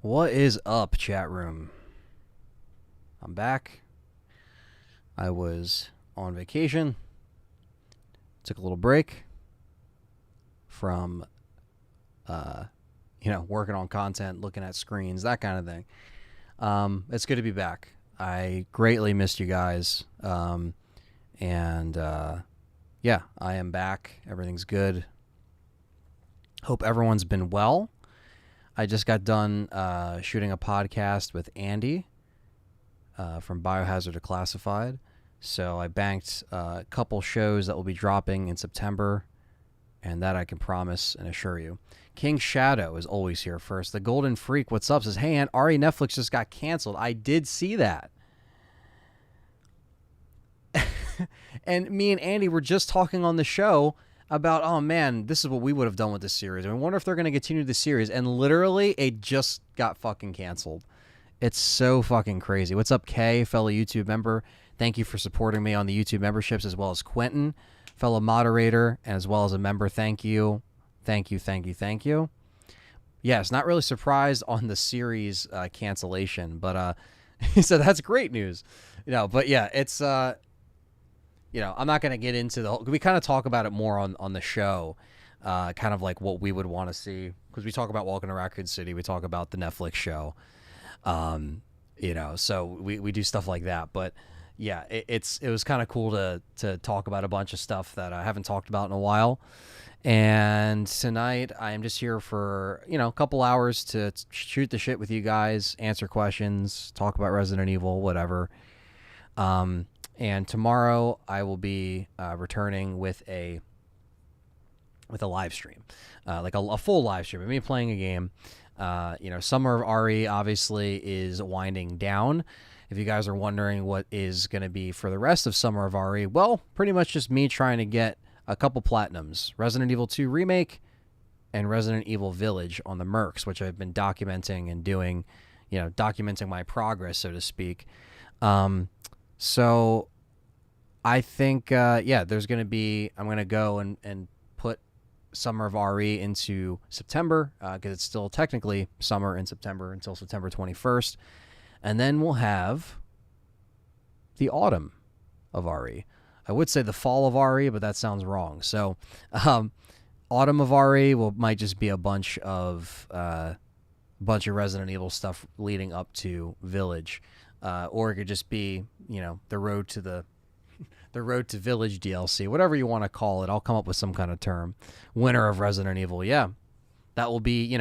What is up, chat room? I'm back. I was on vacation. Took a little break from, working on content, looking at screens, that kind of thing. It's good to be back. I greatly missed you guys. Yeah, I am back. Everything's good. Hope everyone's been well. I just got done shooting a podcast with Andy from Biohazard Declassified. So I banked a couple shows that will be dropping in September, and that I can promise and assure you. King Shadow is always here first. The Golden Freak, what's up, says, hey, Aunt Ari, Netflix just got canceled. I did see that. And me and Andy were just talking on the show about, oh man, this is what we would have done with this series. I wonder if they're going to continue the series. And literally, it just got fucking canceled. It's so fucking crazy. What's up, Kay, fellow YouTube member? Thank you for supporting me on the YouTube memberships, as well as Quentin, fellow moderator, and as well as a member. Thank you. Thank you, thank you, thank you. Yes, not really surprised on the series cancellation, but he said that's great news. But yeah, it's... I'm not going to get into the whole... We kind of talk about it more on the show, kind of like what we would want to see. Because we talk about Welcome to Raccoon City. We talk about the Netflix show. So we do stuff like that. But yeah, it was kind of cool to talk about a bunch of stuff that I haven't talked about in a while. And tonight I am just here for, a couple hours to shoot the shit with you guys, answer questions, talk about Resident Evil, whatever. And tomorrow I will be returning with a live stream, like a full live stream of me playing a game. Summer of RE obviously is winding down. If you guys are wondering what is going to be for the rest of Summer of RE, well, pretty much just me trying to get a couple platinums. Resident Evil 2 Remake and Resident Evil Village on the Mercs, which I've been documenting and doing, documenting my progress, so to speak. So I think, there's going to be, I'm going to go and put Summer of RE into September, because it's still technically summer in September until September 21st. And then we'll have the autumn of RE. I would say the fall of RE, but that sounds wrong. So autumn of RE might just be a bunch of Resident Evil stuff leading up to Village. Or it could just be, the road to Village DLC, whatever you want to call it. I'll come up with some kind of term. Winter of Resident Evil, yeah. That will be,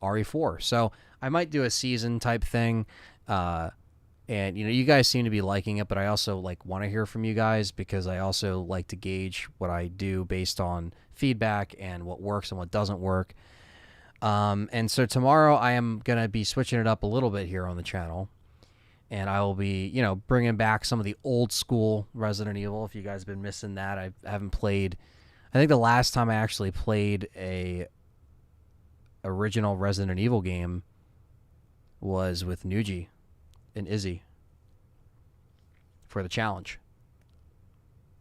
RE4. So I might do a season type thing. And, you guys seem to be liking it, but I also, want to hear from you guys because I also like to gauge what I do based on feedback and what works and what doesn't work. And so tomorrow I am going to be switching it up a little bit here on the channel. And I will be, bringing back some of the old school Resident Evil. If you guys have been missing that, I haven't played. I think the last time I actually played a original Resident Evil game was with Nuji and Izzy for the challenge.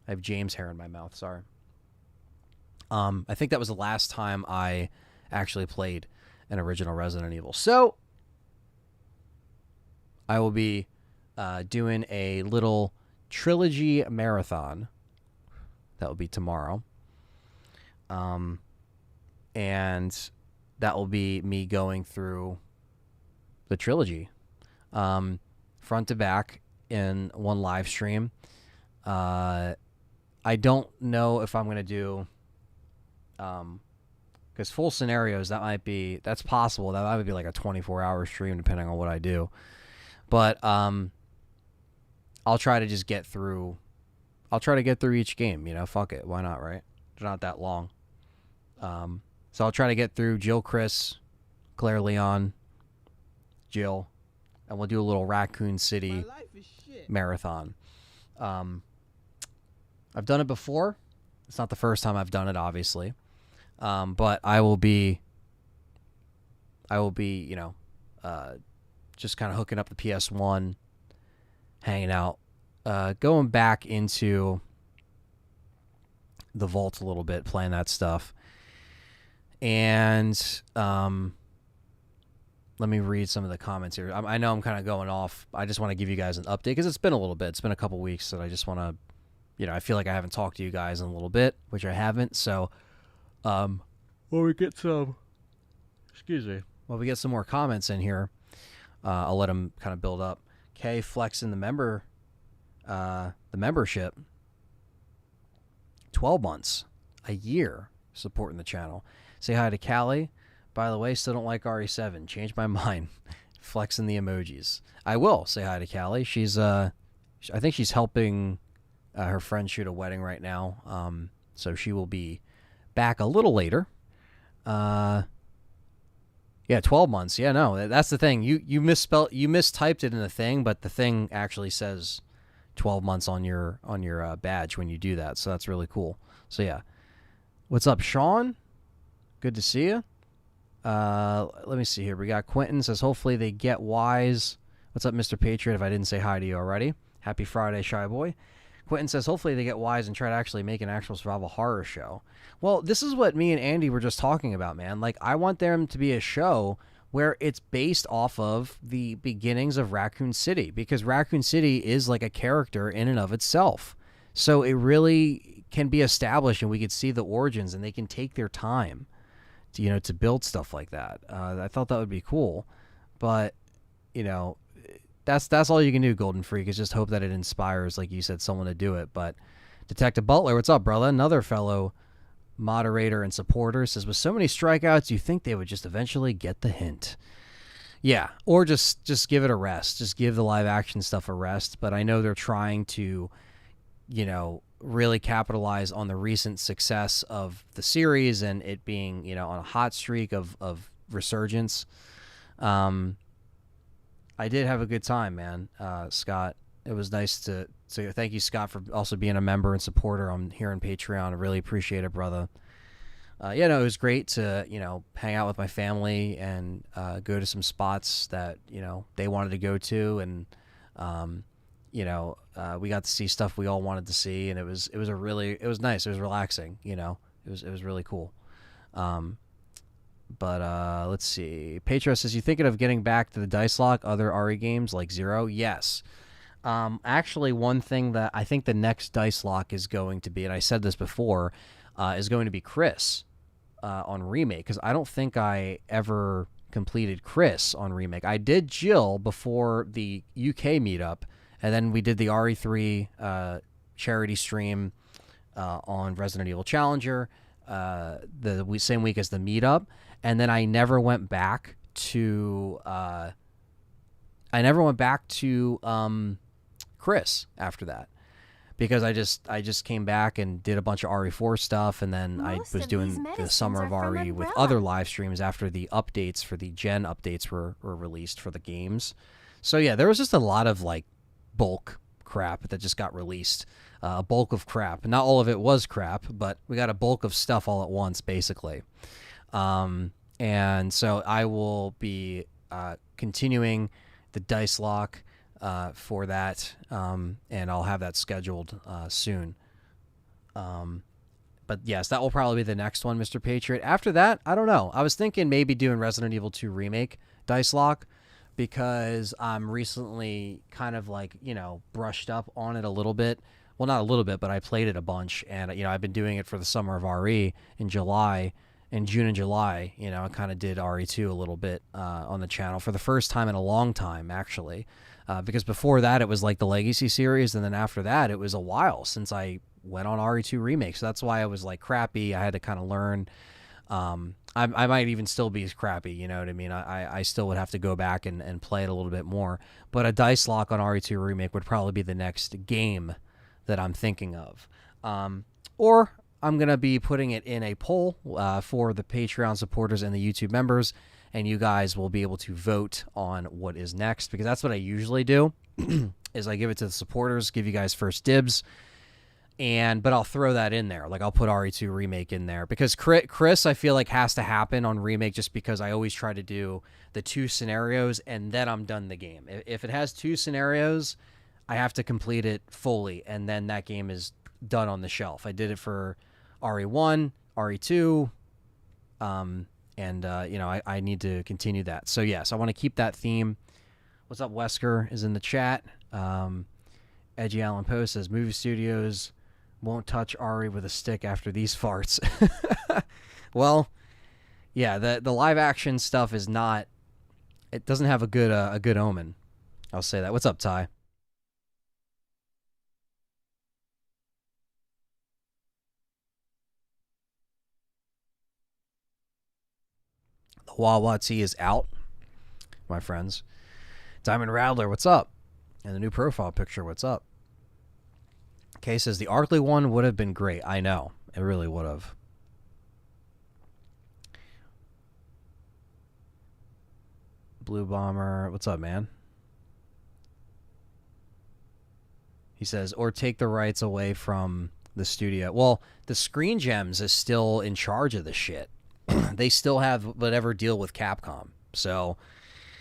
I have James hair in my mouth. Sorry. I think that was the last time I actually played an original Resident Evil. So I will be doing a little trilogy marathon. That will be tomorrow. And that will be me going through the trilogy front to back in one live stream. I don't know if I'm going to do... because full scenarios, that's possible. That might be like a 24-hour stream depending on what I do. But I'll try to just get through. I'll try to get through each game. Fuck it. Why not, right? They're not that long. So I'll try to get through Jill, Chris, Claire, Leon, Jill, and we'll do a little Raccoon City marathon. I've done it before. It's not the first time I've done it, obviously. But I will be, just kind of hooking up the PS1, hanging out, going back into the vault a little bit, playing that stuff. And let me read some of the comments here. I know I'm kind of going off. I just want to give you guys an update because it's been a little bit. It's been a couple weeks, and I just want to, I feel like I haven't talked to you guys in a little bit, which I haven't. So, well, we get some. Excuse me. Well, we get some more comments in here. I'll let them kind of build up. Kay flexing the membership. 12 months, a year supporting the channel. Say hi to Callie. By the way, still don't like RE7. Changed my mind. Flexing the emojis. I will say hi to Callie. She's I think she's helping her friend shoot a wedding right now. So she will be back a little later. Yeah, 12 months. Yeah, no, that's the thing. You mistyped it in the thing, but the thing actually says 12 months on your badge when you do that. So that's really cool. So yeah. What's up, Sean? Good to see you. Let me see here. We got Quentin says, hopefully they get wise. What's up, Mr. Patriot? If I didn't say hi to you already. Happy Friday, Shy Boy. Quentin says, hopefully they get wise and try to actually make an actual survival horror show. Well, this is what me and Andy were just talking about, man. Like, I want them to be a show where it's based off of the beginnings of Raccoon City, because Raccoon City is like a character in and of itself. So it really can be established, and we could see the origins, and they can take their time to, to build stuff like that. I thought that would be cool, but that's all you can do, Golden Freak, is just hope that it inspires, like you said, someone to do it. But Detective Butler, what's up, brother? Another fellow moderator and supporter, says, with so many strikeouts, you think they would just eventually get the hint. Yeah, or just give it a rest. Just give the live action stuff a rest. But I know they're trying to, really capitalize on the recent success of the series and it being, on a hot streak of resurgence. I did have a good time, man. Scott, it was nice to thank you, Scott, for also being a member and supporter on here on Patreon. I really appreciate it, brother. It was great to, hang out with my family and go to some spots that, they wanted to go to. And, we got to see stuff we all wanted to see. And it was nice. It was relaxing, it was really cool. But let's see. Patreon says, you thinking of getting back to the dice lock, other RE games like Zero? Yes. Actually, one thing that I think the next dice lock is going to be, and I said this before, is going to be Chris on Remake, because I don't think I ever completed Chris on Remake. I did Jill before the UK meetup, and then we did the RE3 charity stream on Resident Evil Challenger the same week as the meetup, and then I never went back to Chris after that, because I just came back and did a bunch of RE4 stuff, and then I was doing the Summer of RE with other live streams after the updates for the Gen updates were released for the games. So yeah, there was just a lot of like bulk crap that just got released. A bulk of crap. Not all of it was crap, but we got a bulk of stuff all at once, basically. And so I will be continuing the dice lock for that, and I'll have that scheduled soon. But yes, that will probably be the next one, Mr. Patriot. After that, I don't know. I was thinking maybe doing Resident Evil 2 Remake dice lock, because I'm recently kind of like, brushed up on it a little bit. Well, not a little bit, but I played it a bunch, and I've been doing it for the Summer of RE in July. In June and July, I kind of did RE2 a little bit on the channel for the first time in a long time, actually. Because before that, it was like the Legacy series, and then after that, it was a while since I went on RE2 Remake. So that's why I was like crappy. I had to kind of learn. I might even still be crappy, you know what I mean? I still would have to go back and play it a little bit more. But a dice lock on RE2 Remake would probably be the next game that I'm thinking of. Or I'm going to be putting it in a poll for the Patreon supporters and the YouTube members, and you guys will be able to vote on what is next, because that's what I usually do, is I give it to the supporters, give you guys first dibs, but I'll throw that in there. Like, I'll put RE2 Remake in there, because Chris, I feel like, has to happen on Remake, just because I always try to do the 2 scenarios, and then I'm done the game. If it has 2 scenarios, I have to complete it fully, and then that game is done on the shelf. I did it for RE1, RE2, and I need to continue that. So yes, I want to keep that theme. What's up, Wesker is in the chat. Edgy Allen Poe says movie studios won't touch Ari with a stick after these farts. Well, yeah, the live action stuff is not. It doesn't have a good omen. I'll say that. What's up, Ty? The Wawa tea is out, my friends. Diamond Rattler, what's up? And the new profile picture, what's up? Kay says the Arkley one would have been great. I know. It really would have. Blue Bomber, what's up, man? He says, or take the rights away from the studio. Well, the Screen Gems is still in charge of the shit. They still have whatever deal with Capcom. So,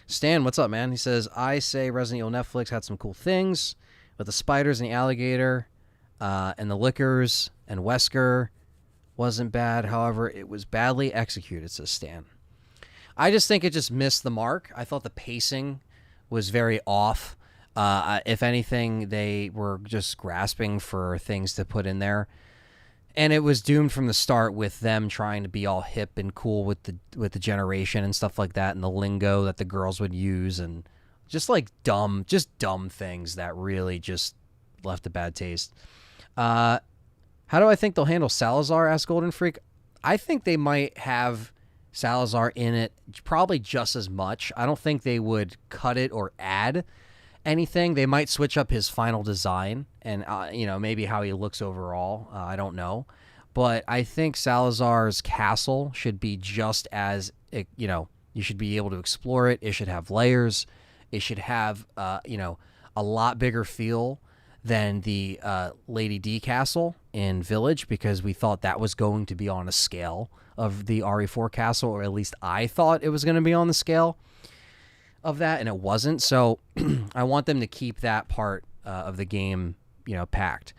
Stan, what's up, man? He says, I say Resident Evil Netflix had some cool things, but the spiders and the alligator and the liquors and Wesker wasn't bad. However, it was badly executed, says Stan. I just think it just missed the mark. I thought the pacing was very off. If anything, they were just grasping for things to put in there. And it was doomed from the start with them trying to be all hip and cool with the generation and stuff like that, and the lingo that the girls would use, and just like dumb things that really just left a bad taste. How do I think they'll handle Salazar? Asked Golden Freak. I think they might have Salazar in it probably just as much. I don't think they would cut it or add anything. They might switch up his final design and maybe how he looks overall. I don't know, but I think Salazar's castle should be just as you should be able to explore it. It should have layers. It should have a lot bigger feel than the Lady D castle in Village, because we thought that was going to be on a scale of the RE4 castle, or at least I thought it was going to be on the scale of that, and it wasn't. So I want them to keep that part of the game, packed.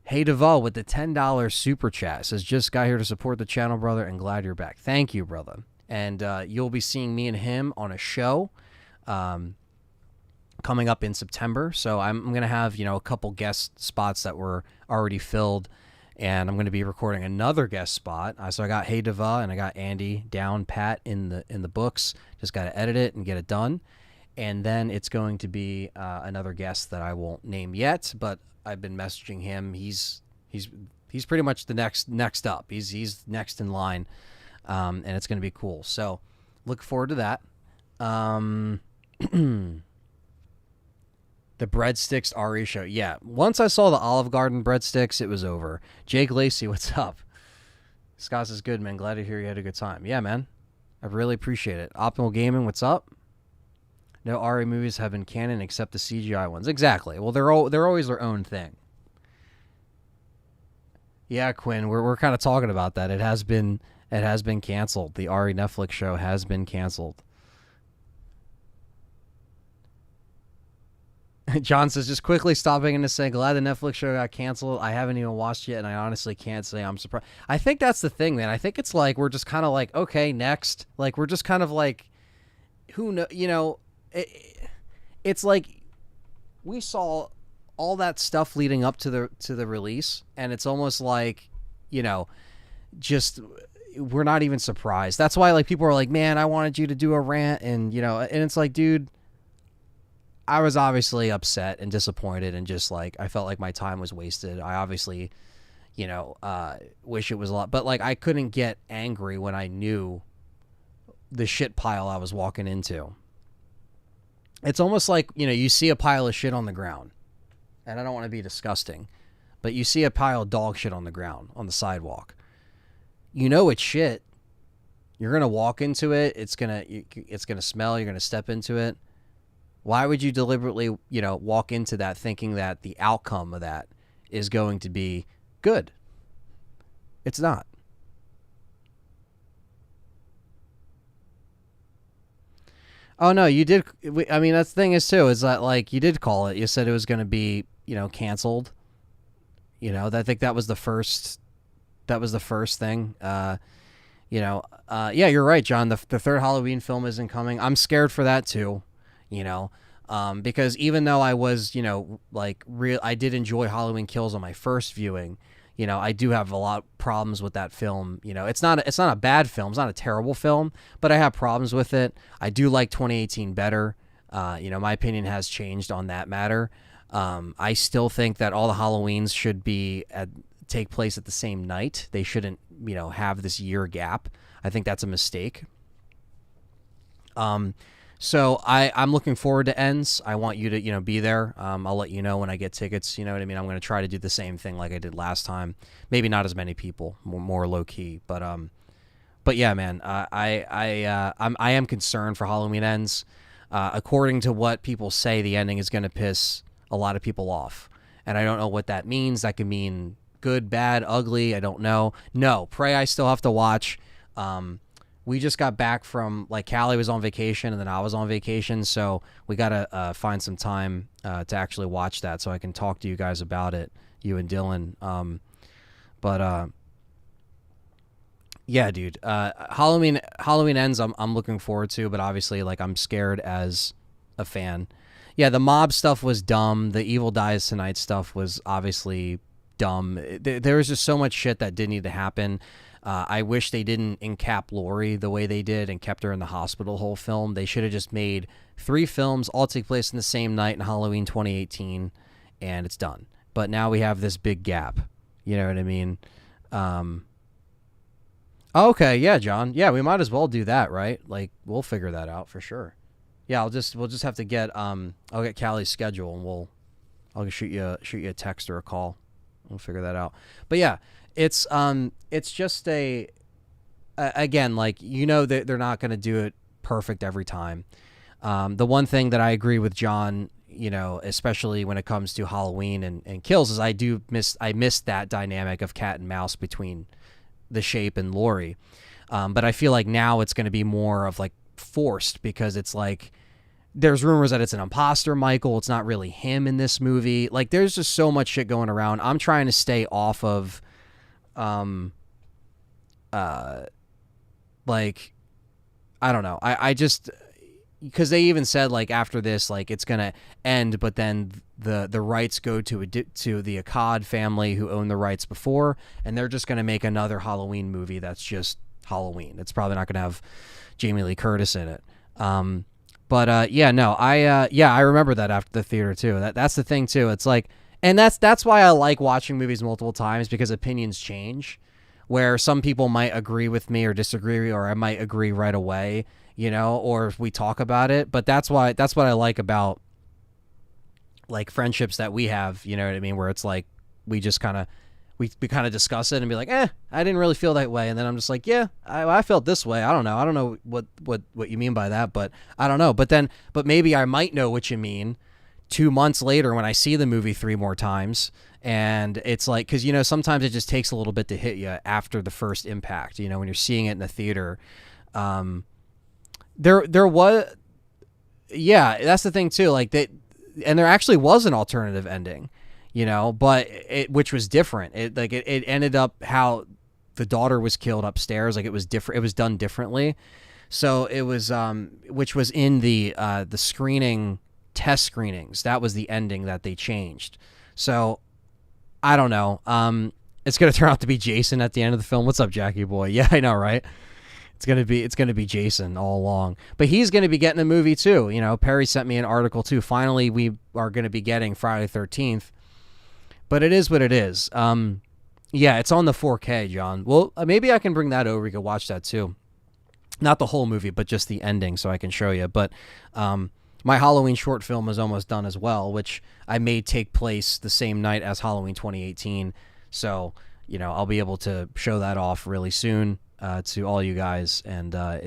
Hey Deval with the $10 super chat says, just got here to support the channel, brother, and glad you're back. Thank you, brother. And you'll be seeing me and him on a show coming up in September. So I'm going to have, a couple guest spots that were already filled, and I'm going to be recording another guest spot. So I got Hey Deva and I got Andy down pat in the books. Just got to edit it and get it done. And then it's going to be another guest that I won't name yet, but I've been messaging him. He's pretty much the next up. He's next in line, and it's going to be cool. So look forward to that. The breadsticks RE show. Yeah, once I saw the Olive Garden breadsticks, it was over. Jake Lacey, what's up? Scott says, good, man. Glad to hear you had a good time. Yeah, man. I really appreciate it. Optimal Gaming, what's up? No RE movies have been canon except the CGI ones. Exactly. Well, they're always their own thing. Yeah, Quinn, we're kind of talking about that. It has been canceled. The RE Netflix show has been canceled. John says, just quickly stopping in to say, glad the Netflix show got canceled. I haven't even watched yet, and I honestly can't say I'm surprised. I think that's the thing, man. I think it's like we're just kind of like, okay, next. Like, we're just kind of like, who know, it's like we saw all that stuff leading up to the release, and it's almost like, just we're not even surprised. That's why, like, people are like, man, I wanted you to do a rant, and, and it's like, dude, I was obviously upset and disappointed, and just like I felt like my time was wasted. I obviously, wish it was a lot, but like I couldn't get angry when I knew the shit pile I was walking into. It's almost like, you see a pile of shit on the ground, and I don't want to be disgusting, but you see a pile of dog shit on the ground on the sidewalk. It's shit. You're gonna walk into it. It's gonna smell. You're gonna step into it. Why would you deliberately, walk into that thinking that the outcome of that is going to be good? It's not. Oh, no, you did. I mean, that's the thing is, too, is that, like, you did call it. You said it was going to be, canceled. I think that was the first thing. Yeah, you're right, John. The third Halloween film isn't coming. I'm scared for that too, you know, because even though I was, I did enjoy Halloween Kills on my first viewing. I do have a lot of problems with that film. It's not a bad film. It's not a terrible film, but I have problems with it. I do like 2018 better. My opinion has changed on that matter. I still think that all the Halloweens should take place at the same night. They shouldn't, have this year gap. I think that's a mistake. So I'm looking forward to Ends. I want you to, be there. I'll let you know when I get tickets. You know what I mean? I'm going to try to do the same thing like I did last time. Maybe not as many people, more low key, but yeah, man, I am concerned for Halloween Ends. According to what people say, the ending is going to piss a lot of people off, and I don't know what that means. That could mean good, bad, ugly. I don't know. No, Prey I still have to watch. We just got back from, Callie was on vacation and then I was on vacation, so we got to find some time to actually watch that so I can talk to you guys about it, you and Dylan. Yeah, dude. Halloween Ends I'm looking forward to, but obviously, I'm scared as a fan. Yeah, the mob stuff was dumb. The Evil Dies Tonight stuff was obviously dumb. There was just so much shit that didn't need to happen. I wish they didn't encap Lori the way they did and kept her in the hospital whole film. They should have just made 3 films, all take place in the same night in Halloween 2018, and it's done. But now we have this big gap. You know what I mean? Okay, yeah, John. Yeah, we might as well do that, right? We'll figure that out for sure. Yeah, we'll just have to get I'll get Callie's schedule and I'll shoot you a text or a call. We'll figure that out. But yeah, it's just again, that they're not going to do it perfect every time. The one thing that I agree with John, especially when it comes to Halloween and kills, is I miss that dynamic of cat and mouse between the Shape and Lori. But I feel like now it's going to be more of forced, because it's there's rumors that it's an imposter Michael. It's not really him in this movie. There's just so much shit going around. I'm trying to stay off of I don't know. I just, because they even said after this, it's gonna end, but then the rights go to the Akkad family who owned the rights before, and they're just gonna make another Halloween movie that's just Halloween. It's probably not gonna have Jamie Lee Curtis in it. I remember that after the theater too. That's the thing too. It's and that's why I like watching movies multiple times, because opinions change, where some people might agree with me or disagree, or I might agree right away, or if we talk about it. But that's what I like about friendships that we have, you know what I mean, where it's we just kind of we kind of discuss it and be I didn't really feel that way, and then I'm just yeah, I felt this way. I don't know what you mean by that, but I don't know. But maybe I might know what you mean 2 months later when I see the movie 3 more times. And it's because sometimes it just takes a little bit to hit you after the first impact, when you're seeing it in the theater. There was, yeah, that's the thing too, and there actually was an alternative ending, but which was different. It ended up how the daughter was killed upstairs. It was different. It was done differently. So it was, which was in the test screenings. That was the ending that they changed. So I don't know. It's going to turn out to be Jason at the end of the film. What's up, Jackie boy? Yeah, I know, right? It's going to be Jason all along. But he's going to be getting a movie too. Perry sent me an article too. Finally, we are going to be getting Friday the 13th. But it is what it is. Yeah, it's on the 4K, John. Well, maybe I can bring that over. You can watch that too. Not the whole movie, but just the ending, so I can show you. But my Halloween short film is almost done as well, which I made take place the same night as Halloween 2018. So, I'll be able to show that off really soon to all you guys, and I'm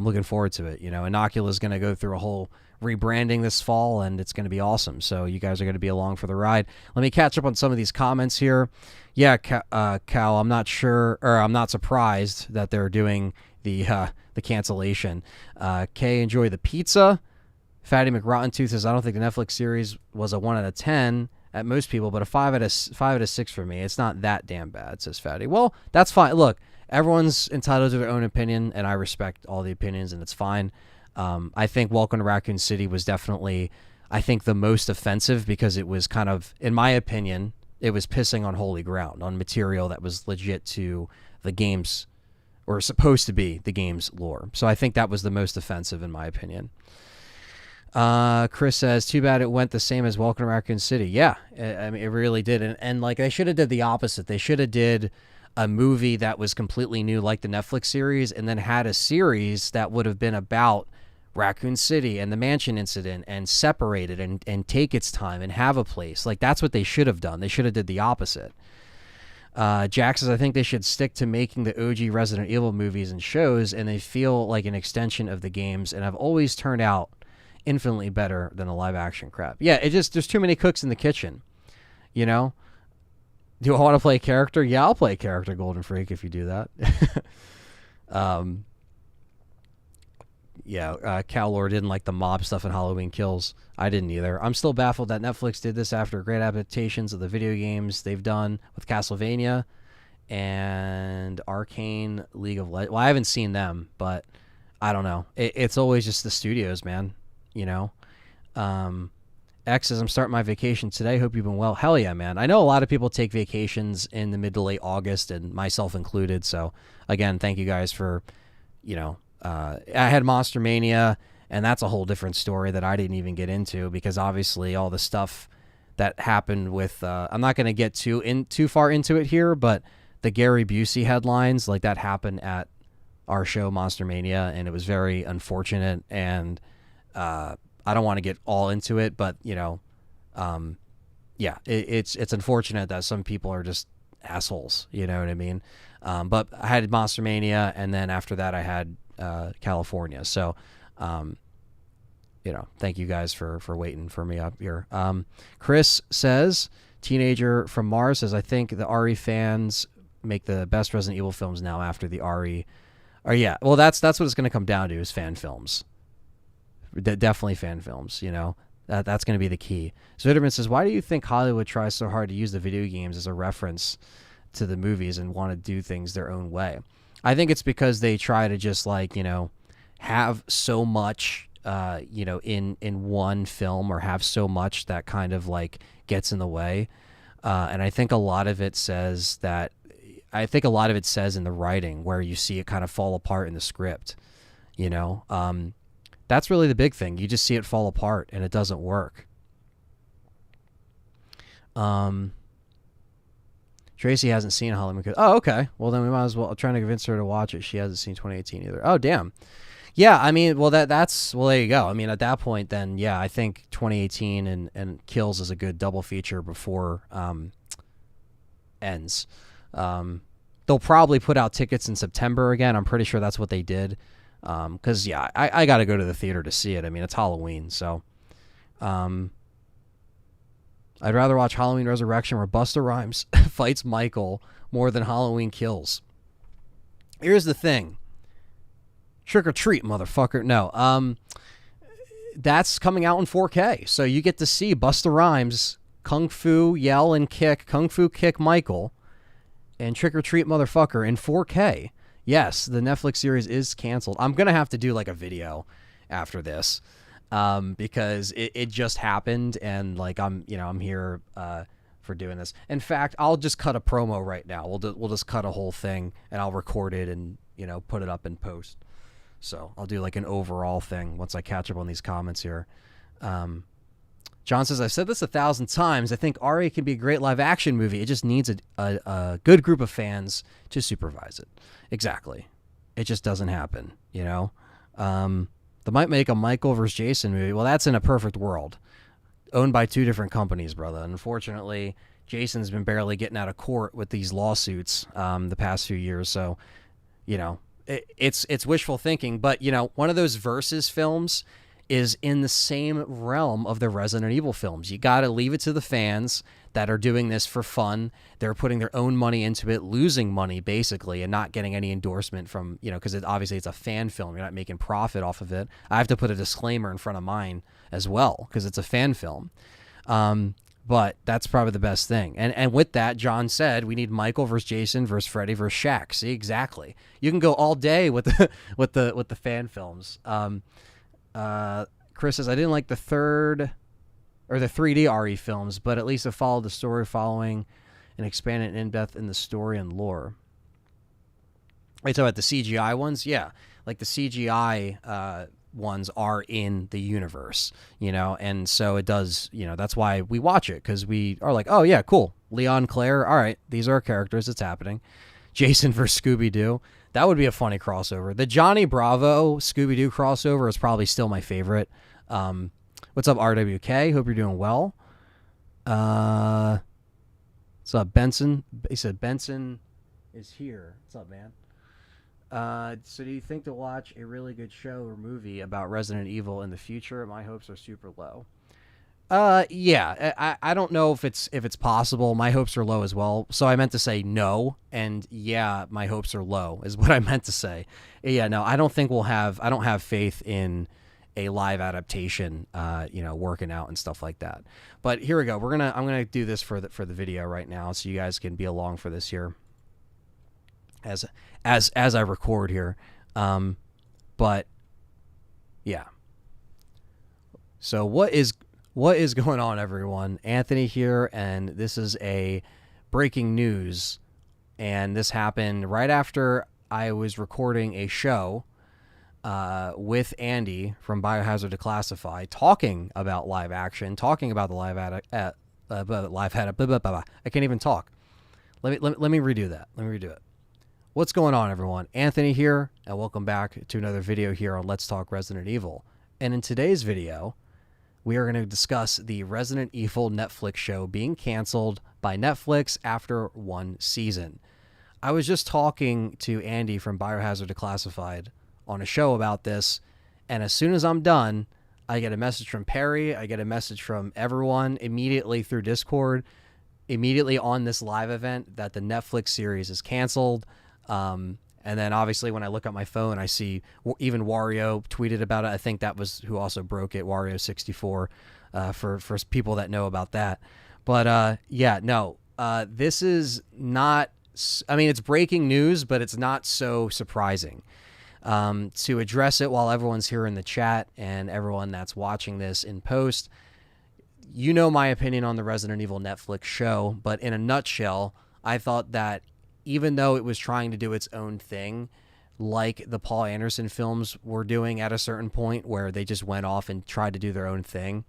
looking forward to it. Inocula is going to go through a whole rebranding this fall, and it's going to be awesome. So you guys are going to be along for the ride. Let me catch up on some of these comments here. Yeah, Cal, I'm not sure, or I'm not surprised that they're doing the cancellation. Kay, enjoy the pizza. Fatty McRottentooth says, I don't think the Netflix series was a 1 out of 10 at most people, but a 5 out of 6 for me. It's not that damn bad, says Fatty. Well, that's fine. Look, everyone's entitled to their own opinion, and I respect all the opinions, and it's fine. I think Welcome to Raccoon City was definitely, I think, the most offensive because it was kind of, in my opinion, it was pissing on holy ground, on material that was legit to the game's, or supposed to be the game's lore. So I think that was the most offensive in my opinion. Chris says, too bad it went the same as Welcome to Raccoon City. Yeah, I mean, it really did. And like, they should have did the opposite. They should have did a movie that was completely new, like the Netflix series, and then had a series that would have been about Raccoon City and the mansion incident, and separate it and take its time and have a place. Like, that's what they should have done. They should have did the opposite. Jack says, I think they should stick to making the OG Resident Evil movies and shows, and they feel like an extension of the games and have always turned out infinitely better than the live action crap. Yeah, it just, there's too many cooks in the kitchen, you know? Do I want to play a character? Yeah, I'll play a character, Golden Freak, if you do that. Cal Lord didn't like the mob stuff in Halloween Kills. I didn't either. I'm still baffled that Netflix did this after great adaptations of the video games they've done with Castlevania and Arcane League of Legends. Well, I haven't seen them, but I don't know. It's always just the studios, man. You know? X says, I'm starting my vacation today. Hope you've been well. Hell yeah, man. I know a lot of people take vacations in the mid to late August, and myself included. So, again, thank you guys for, you know, I had Monster Mania, and that's a whole different story that I didn't even get into because obviously all the stuff that happened with, I'm not going to get too far into it here, but the Gary Busey headlines, like that happened at our show Monster Mania, and it was very unfortunate, and I don't want to get all into it, but you know, it's unfortunate that some people are just assholes. You know what I mean? But I had Monster Mania, and then after that, I had California. So, you know, thank you guys for waiting for me up here. Chris says, Teenager from Mars says, I think the RE fans make the best Resident Evil films now after the RE. Or yeah, well, that's what it's going to come down to is fan films. Definitely fan films, you know. That's going to be the key. Zitterman says, why do you think Hollywood tries so hard to use the video games as a reference to the movies and want to do things their own way? I think it's because they try to just, like, you know, have so much, you know, in one film, or have so much that kind of, like, gets in the way. And I think a lot of it says that, I think a lot of it says in the writing where you see it kind of fall apart in the script, you know. That's really the big thing. You just see it fall apart, and it doesn't work. Tracy hasn't seen Halloween. Oh, okay. Well, then we might as well. I'm trying to convince her to watch it. She hasn't seen 2018 either. Oh, damn. Yeah, I mean, well, that's well, there you go. I mean, at that point, then, yeah, I think 2018 and Kills is a good double feature before ends. They'll probably put out tickets in September again. I'm pretty sure that's what they did. Because, yeah, I got to go to the theater to see it. I mean, it's Halloween, so. I'd rather watch Halloween Resurrection where Busta Rhymes fights Michael more than Halloween Kills. Here's the thing. Trick or treat, motherfucker. No, that's coming out in 4K. So you get to see Busta Rhymes Kung Fu yell and kick, Kung Fu kick Michael, and Trick or Treat, motherfucker in 4K. Yes, the Netflix series is canceled. I'm going to have to do like a video after this because it just happened, and like I'm here for doing this. In fact, I'll just cut a promo right now. We'll just cut a whole thing, and I'll record it and, put it up in post. So I'll do like an overall thing once I catch up on these comments here. John says, I've said this 1,000 times. I think RA can be a great live action movie. It just needs a good group of fans to supervise it. Exactly. It just doesn't happen, They might make a Michael versus Jason movie. Well, that's in a perfect world. Owned by two different companies, brother. Unfortunately, Jason's been barely getting out of court with these lawsuits the past few years. So, it's wishful thinking. But, one of those Versus films is in the same realm of the Resident Evil films. You got to leave it to the fans that are doing this for fun. They're putting their own money into it, losing money basically, and not getting any endorsement from, because obviously it's a fan film. You're not making profit off of it. I have to put a disclaimer in front of mine as well because it's a fan film. But that's probably the best thing. And with that, John said we need Michael versus Jason versus Freddy versus Shaq. See, exactly. You can go all day with the with the fan films. Chris says I didn't like the 3D RE films, but at least it followed the story following and expanded in depth in the story and lore. Are you talking about the CGI ones? Yeah, like the CGI ones are in the universe, and so it does, that's why we watch it, because we are like, oh yeah, cool, Leon, Claire, all right, these are our characters, it's happening. Jason versus Scooby-Doo, that would be a funny crossover. The Johnny Bravo Scooby-Doo crossover is probably still my favorite. What's up, RWK? Hope you're doing well. What's up, Benson? He said Benson is here. What's up, man? So do you think to watch a really good show or movie about Resident Evil in the future? My hopes are super low. Yeah, I don't know if it's possible. My hopes are low as well. So I meant to say no, and yeah, my hopes are low is what I meant to say. Yeah, no, I don't have faith in a live adaptation, working out and stuff like that. But here we go. I'm gonna do this for the video right now, so you guys can be along for this here. As I record here, but yeah. So what is going on, everyone? Anthony here, and this is a breaking news, and this happened right after I was recording a show with Andy from Biohazard Declassified, talking about live action, talking about the live I can't even talk. Let me redo that. Let me redo it. What's going on, everyone? Anthony here, and welcome back to another video here on Let's Talk Resident Evil. And in today's video, we are going to discuss the Resident Evil Netflix show being canceled by Netflix after one season. I was just talking to Andy from Biohazard Declassified on a show about this, and as soon as I'm done, I get a message from Perry, I get a message from everyone immediately through Discord, immediately on this live event, that the Netflix series is canceled. And then obviously when I look at my phone, I see even Wario tweeted about it. I think that was who also broke it, Wario64, for people that know about that. But yeah, no, this is not, I mean, it's breaking news, but it's not so surprising. To address it while everyone's here in the chat and everyone that's watching this in post, you know my opinion on the Resident Evil Netflix show, but in a nutshell, I thought that even though it was trying to do its own thing, like the Paul Anderson films were doing at a certain point where they just went off and tried to do their own thing,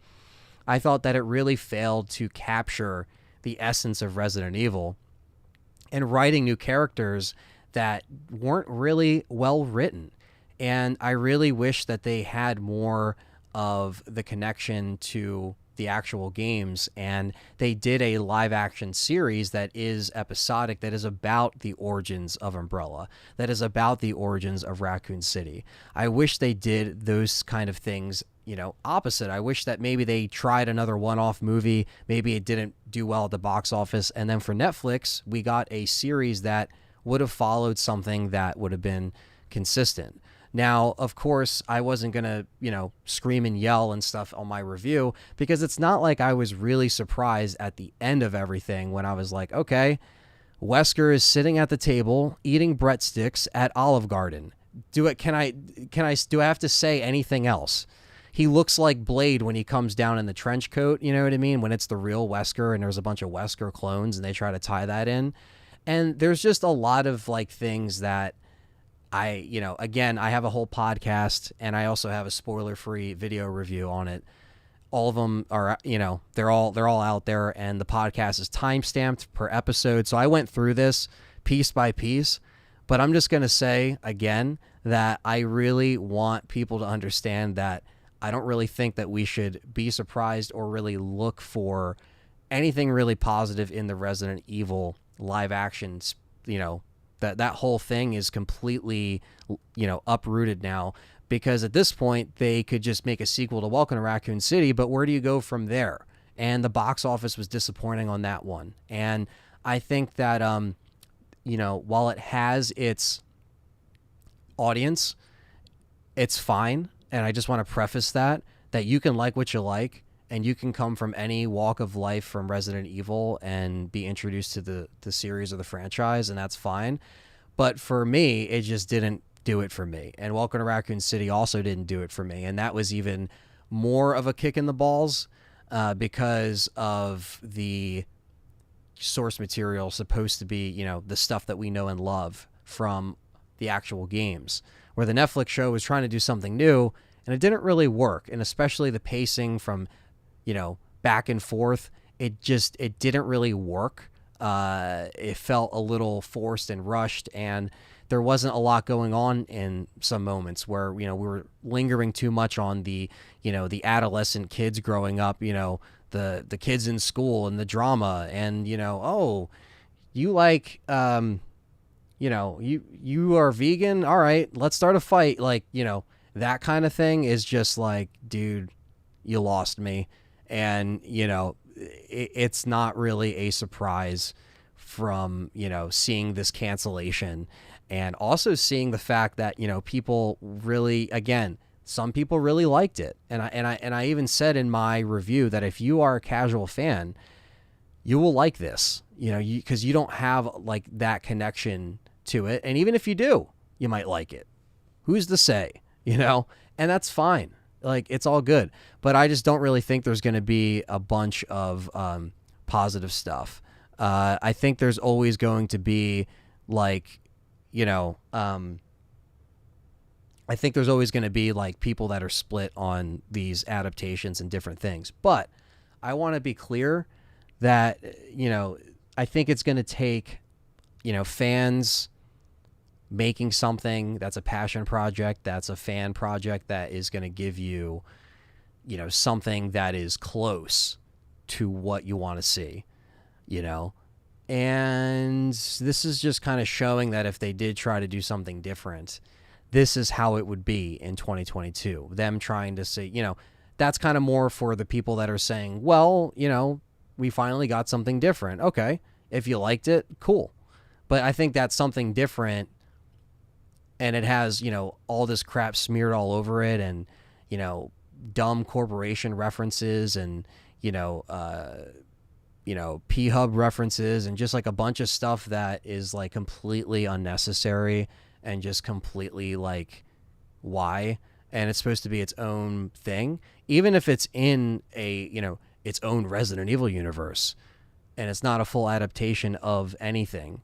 I thought that it really failed to capture the essence of Resident Evil and writing new characters that weren't really well written. And I really wish that they had more of the connection to the actual games, and they did a live action series that is episodic, that is about the origins of Umbrella, that is about the origins of Raccoon City. I wish they did those kind of things, opposite. I wish that maybe they tried another one-off movie, maybe it didn't do well at the box office, and then for Netflix, we got a series that would have followed something that would have been consistent. Now, of course, I wasn't going to, scream and yell and stuff on my review, because it's not like I was really surprised at the end of everything when I was like, okay, Wesker is sitting at the table eating breadsticks at Olive Garden. Do I have to say anything else? He looks like Blade when he comes down in the trench coat, you know what I mean? When it's the real Wesker and there's a bunch of Wesker clones and they try to tie that in. And there's just a lot of things that again, I have a whole podcast and I also have a spoiler-free video review on it. All of them are, they're all out there, and the podcast is time-stamped per episode. So I went through this piece by piece, but I'm just going to say again that I really want people to understand that I don't really think that we should be surprised or really look for anything really positive in the Resident Evil live actions, that whole thing is completely, uprooted now, because at this point they could just make a sequel to Welcome to Raccoon City, but where do you go from there? And the box office was disappointing on that one. And I think that, while it has its audience, it's fine. And I just want to preface that you can like what you like, and you can come from any walk of life from Resident Evil and be introduced to the series or the franchise, and that's fine. But for me, it just didn't do it for me. And Welcome to Raccoon City also didn't do it for me. And that was even more of a kick in the balls because of the source material supposed to be, the stuff that we know and love from the actual games. Where the Netflix show was trying to do something new, and it didn't really work. And especially the pacing from, back and forth, it didn't really work. It felt a little forced and rushed, and there wasn't a lot going on in some moments where, we were lingering too much on the, the adolescent kids growing up, the kids in school and the drama and, oh, you like, you are vegan. All right, let's start a fight. Like, that kind of thing is just like, dude, you lost me. And, it's not really a surprise from, seeing this cancellation and also seeing the fact that, people really, again, some people really liked it. And I even said in my review that if you are a casual fan, you will like this, because you don't have like that connection to it. And even if you do, you might like it. Who's to say, and that's fine. Like, it's all good. But I just don't really think there's going to be a bunch of positive stuff. I think there's always going to be like, I think there's always going to be like people that are split on these adaptations and different things. But I want to be clear that, I think it's going to take, fans making something that's a passion project, that's a fan project that is going to give you, something that is close to what you want to see, and this is just kind of showing that if they did try to do something different, this is how it would be in 2022. Them trying to say, that's kind of more for the people that are saying, well, we finally got something different. Okay, if you liked it, cool. But I think that's something different, and it has, all this crap smeared all over it, and, dumb corporation references, and, P-Hub references, and just like a bunch of stuff that is like completely unnecessary and just completely like, why? And it's supposed to be its own thing, even if it's in a, its own Resident Evil universe, and it's not a full adaptation of anything.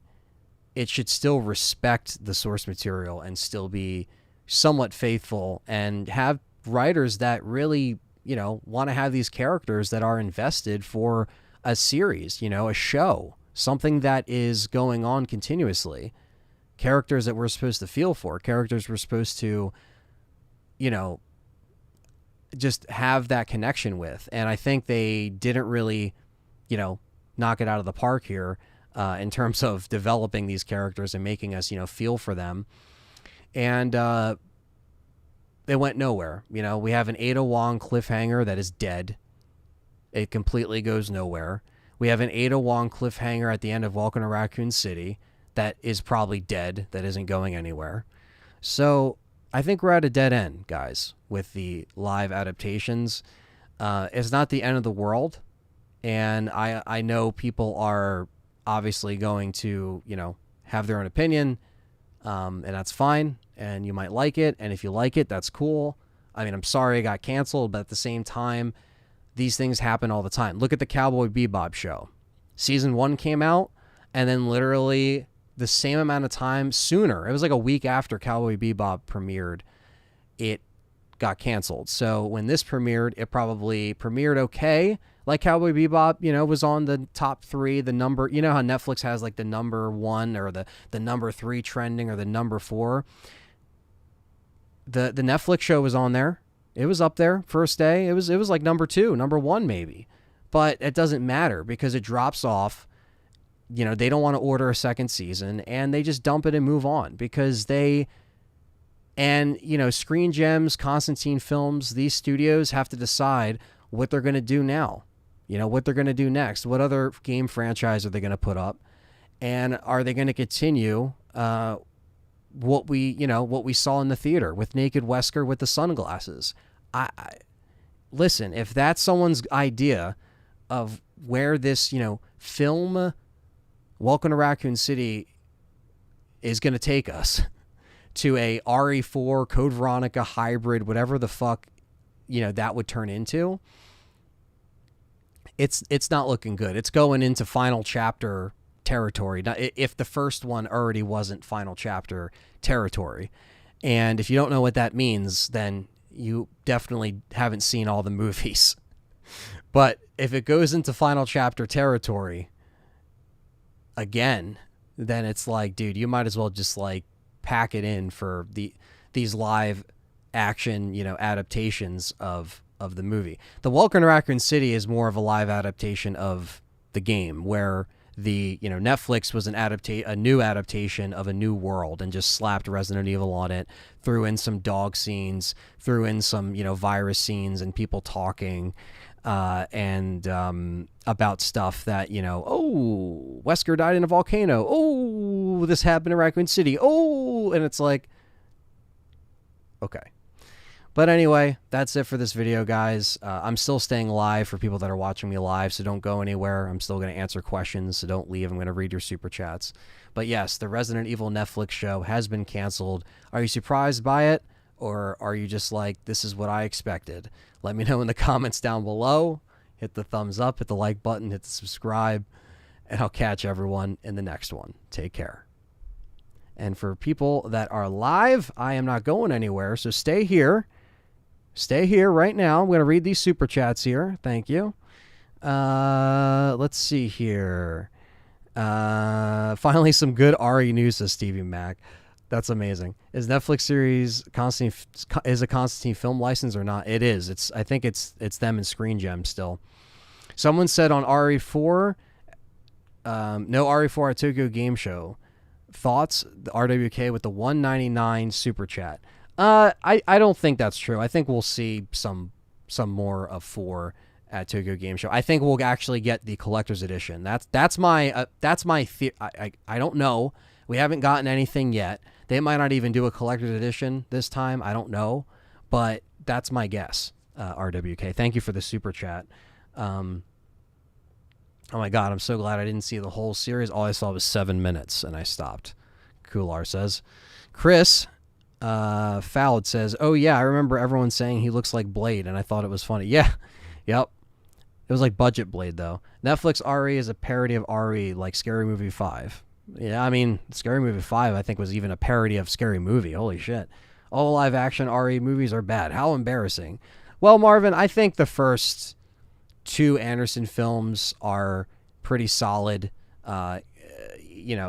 It should still respect the source material and still be somewhat faithful and have writers that really, want to have these characters that are invested for a series, a show, something that is going on continuously. Characters that we're supposed to feel for, characters we're supposed to, just have that connection with. And I think they didn't really, knock it out of the park here in terms of developing these characters and making us, feel for them. And it went nowhere. We have an Ada Wong cliffhanger that is dead. It completely goes nowhere. We have an Ada Wong cliffhanger at the end of Welcome to Raccoon City that is probably dead, that isn't going anywhere. So I think we're at a dead end, guys, with the live adaptations. It's not the end of the world, and I know people are obviously going to, have their own opinion, and that's fine, and you might like it, and if you like it, that's cool. I mean, I'm sorry it got canceled, but at the same time, these things happen all the time. Look at the Cowboy Bebop show. Season 1 came out, and then literally the same amount of time sooner, it was like a week after Cowboy Bebop premiered, it got canceled. So when this premiered, it probably premiered okay. Like Cowboy Bebop, was on the top 3, the number, how Netflix has like the number 1 or the number 3 trending or the number 4. The Netflix show was on there. It was up there first day. It was like number 2, number 1 maybe. But it doesn't matter because it drops off. They don't want to order a second season, and they just dump it and move on because Screen Gems, Constantine Films, these studios have to decide what they're going to do now, what they're going to do next. What other game franchise are they going to put up? And are they going to continue what we saw in the theater with Naked Wesker with the sunglasses? listen, if that's someone's idea of where this, film Welcome to Raccoon City is going to take us to a RE4 Code Veronica hybrid, whatever the fuck, that would turn into, it's not looking good. It's going into final chapter territory. Now, if the first one already wasn't final chapter territory. And if you don't know what that means, then you definitely haven't seen all the movies. But if it goes into final chapter territory again, then it's like, dude, you might as well just like pack it in for these live action, adaptations of the movie. The Welcome to Raccoon City is more of a live adaptation of the game, where the Netflix was a new adaptation of a new world and just slapped Resident Evil on it, threw in some dog scenes, threw in some virus scenes and people talking and about stuff that oh, Wesker died in a volcano, oh, this happened in Raccoon City, oh, and it's like, okay. But anyway, that's it for this video, guys. I'm still staying live for people that are watching me live, so don't go anywhere. I'm still going to answer questions, so don't leave. I'm going to read your super chats. But yes, the Resident Evil Netflix show has been canceled. Are you surprised by it, or are you just like, this is what I expected? Let me know in the comments down below. Hit the thumbs up, hit the like button, hit the subscribe, and I'll catch everyone in the next one. Take care. And for people that are live, I am not going anywhere, so stay here. Stay here right now. I'm going to read these super chats here. Thank you. Let's see here. Finally, some good RE news, says Stevie Mac. That's amazing. Is Netflix series is a Constantine film license or not? It is. I think it's them and Screen Gem still. Someone said on RE4, no RE4 at Tokyo Game Show. Thoughts? The RWK with the $1.99 super chat. I don't think that's true. I think we'll see some more of 4 at Tokyo Game Show. I think we'll actually get the collector's edition. That's my I don't know. We haven't gotten anything yet. They might not even do a collector's edition this time. I don't know, but that's my guess. RWK, thank you for the super chat. Oh my God, I'm so glad I didn't see the whole series. All I saw was 7 minutes and I stopped. Coolar says. Chris Falled says, oh yeah, I remember everyone saying he looks like Blade and I thought it was funny. Yeah. Yep. It was like budget Blade though. Netflix RE is a parody of RE, like Scary Movie 5. Yeah, I mean, Scary Movie 5 I think was even a parody of Scary Movie. Holy shit. All live action RE movies are bad. How embarrassing. Well, Marvin, I think the first 2 Anderson films are pretty solid.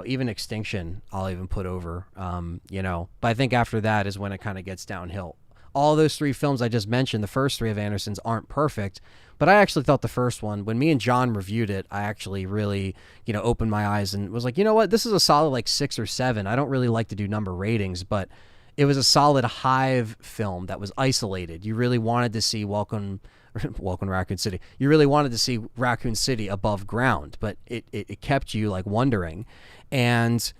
Even Extinction I'll even put over, but I think after that is when it kind of gets downhill. All those 3 films I just mentioned, the first 3 of Anderson's aren't perfect, but I actually thought the first one, when me and John reviewed it, I actually really, opened my eyes and was like, you know what, this is a solid like 6 or 7. I don't really like to do number ratings, but it was a solid Hive film that was isolated. You really wanted to see Welcome to Raccoon City. You really wanted to see Raccoon City above ground, but it kept you like wondering. And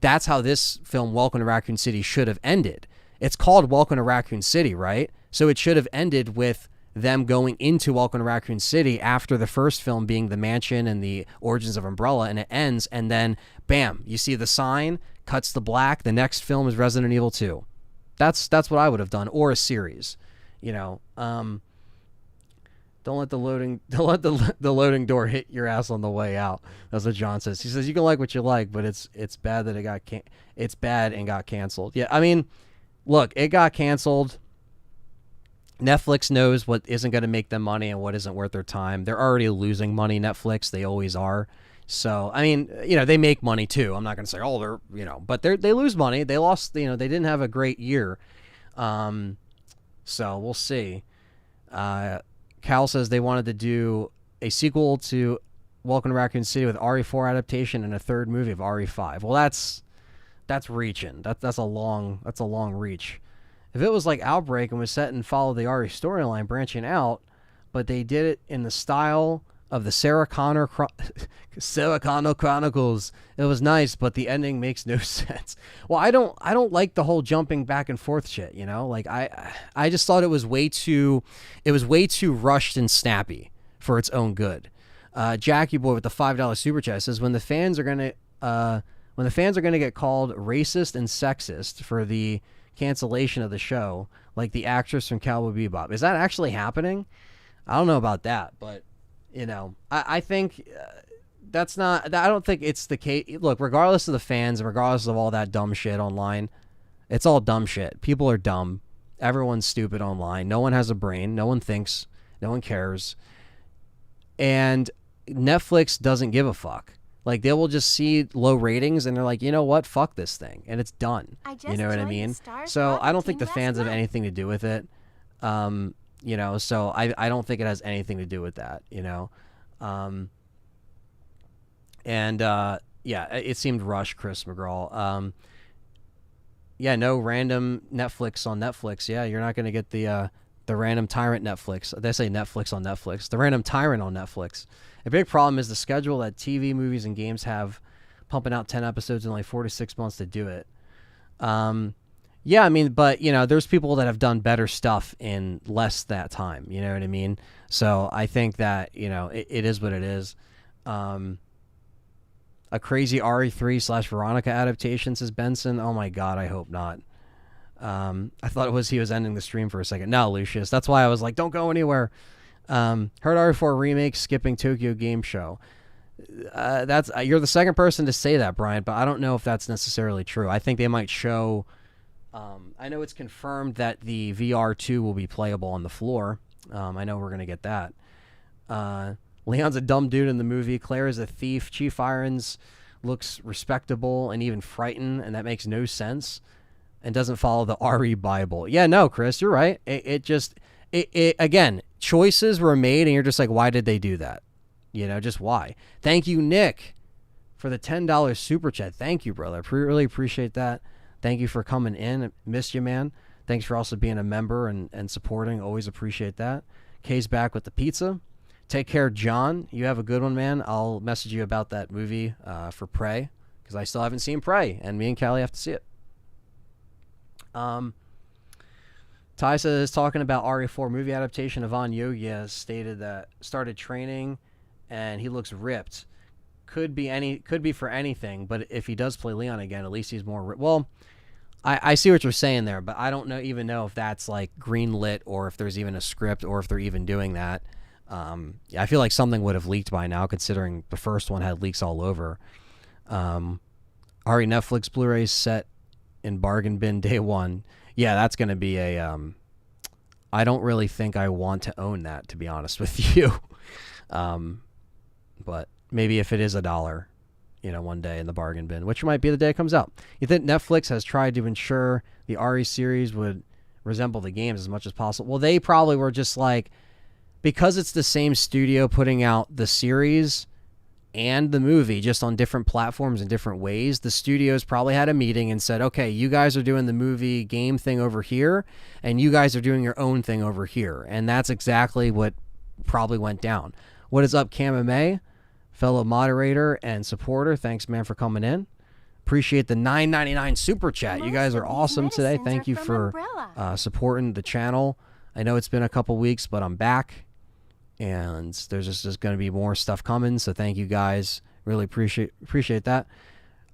that's how this film, Welcome to Raccoon City, should have ended. It's called Welcome to Raccoon City, right? So it should have ended with them going into Welcome to Raccoon City after the first film being the mansion and the origins of Umbrella, and it ends, and then bam, you see the sign, cuts to black. The next film is Resident Evil 2. That's what I would have done, or a series, Don't let the loading door hit your ass on the way out. That's what John says. He says you can like what you like, but it's bad that it's bad and got canceled. Yeah, I mean, look, it got canceled. Netflix knows what isn't going to make them money and what isn't worth their time. They're already losing money, Netflix. They always are. So, I mean, they make money too. I'm not going to say, oh, they're, but they lose money. They lost, they didn't have a great year. So we'll see. Cal says they wanted to do a sequel to Welcome to Raccoon City with RE4 adaptation and a 3rd movie of RE5. Well, that's reaching. That's a long reach. If it was like Outbreak and was set and followed the RE storyline branching out, but they did it in the style of the Sarah Connor Chronicles. It was nice, but the ending makes no sense. Well, I don't like the whole jumping back and forth shit, you know? Like I just thought it was way too rushed and snappy for its own good. Jackie Boy with the $5 super chat says when the fans are going to get called racist and sexist for the cancellation of the show, like the actress from Cowboy Bebop. Is that actually happening? I don't know about that, but you know, I think that's not. I don't think it's the case. Look, regardless of the fans and regardless of all that dumb shit online, it's all dumb shit. People are dumb. Everyone's stupid online. No one has a brain. No one thinks. No one cares. And Netflix doesn't give a fuck. Like, they will just see low ratings and they're like, you know what? Fuck this thing. And it's done. You know what I mean? So I don't think the fans have anything to do with it. You know, so I don't think it has anything to do with that, you know? Yeah, it seemed rushed, Chris McGraw. Yeah, no random Netflix on Netflix. Yeah, you're not going to get the random tyrant Netflix. They say Netflix on Netflix. The random tyrant on Netflix. A big problem is the schedule that TV, movies, and games have, pumping out 10 episodes in like 4 to 6 months to do it. Yeah, I mean, but, you know, there's people that have done better stuff in less that time. You know what I mean? So I think that, you know, it is what it is. A crazy RE3 / Veronica adaptation, says Benson. Oh, my God, I hope not. I thought he was ending the stream for a second. No, Lucius. That's why I was like, don't go anywhere. Heard RE4 remake skipping Tokyo Game Show. You're the second person to say that, Brian, but I don't know if that's necessarily true. I think they might show. I know it's confirmed that the VR2 will be playable on the floor. I know we're gonna get that. Leon's a dumb dude in the movie. Claire is a thief. Chief Irons looks respectable and even frightened, and that makes no sense. And doesn't follow the RE Bible. Yeah, no, Chris, you're right. Again, choices were made, and you're just like, why did they do that? You know, just why? Thank you, Nick, for the $10 super chat. Thank you, brother. Really appreciate that. Thank you for coming in. Missed you, man. Thanks for also being a member and supporting. Always appreciate that. Kay's back with the pizza. Take care, John. You have a good one, man. I'll message you about that movie for Prey, because I still haven't seen Prey, and me and Callie have to see it. Ty says, talking about RE4 movie adaptation, Ivan Yogi has stated that started training and he looks ripped. Could be for anything, but if he does play Leon again, at least he's more ripped. Well, I see what you're saying there, but I don't even know if that's like green lit or if there's even a script or if they're even doing that. I feel like something would have leaked by now, considering the first one had leaks all over. RE Netflix Blu-ray set in bargain bin day one. Yeah, that's going to be a I don't really think I want to own that, to be honest with you. But maybe if it is $1, you know, one day in the bargain bin, which might be the day it comes out. You think Netflix has tried to ensure the RE series would resemble the games as much as possible? Well, they probably were just like, because it's the same studio putting out the series and the movie just on different platforms in different ways, the studios probably had a meeting and said, okay, you guys are doing the movie game thing over here, and you guys are doing your own thing over here. And that's exactly what probably went down. What is up, Cam May, fellow moderator and supporter? Thanks, man, for coming in. Appreciate the $9.99 super chat. You guys are awesome today. Thank you for supporting the channel. I know it's been a couple weeks, but I'm back. And there's just going to be more stuff coming, so thank you guys. Really appreciate that.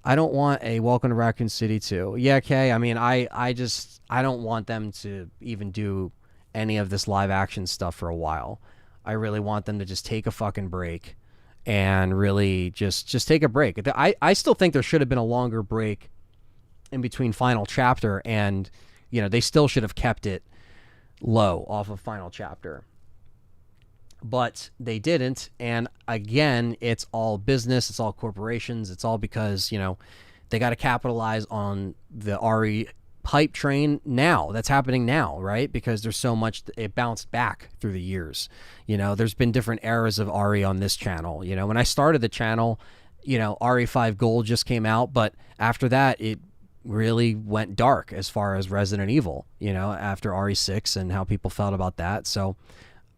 I don't want a Welcome to Raccoon City 2. Yeah, Kay, I mean, I don't want them to even do any of this live action stuff for a while. I really want them to just take a fucking break and really just take a break. I still think there should have been a longer break in between Final Chapter, and, you know, they still should have kept it low off of Final Chapter. But they didn't, and again, it's all business, it's all corporations, it's all because, you know, they got to capitalize on the RE hype train now. That's happening now, right? Because there's so much, it bounced back through the years. You know, there's been different eras of RE on this channel. You know, when I started the channel, you know, RE5 Gold just came out, but after that, it really went dark as far as Resident Evil, you know, after RE6 and how people felt about that. So,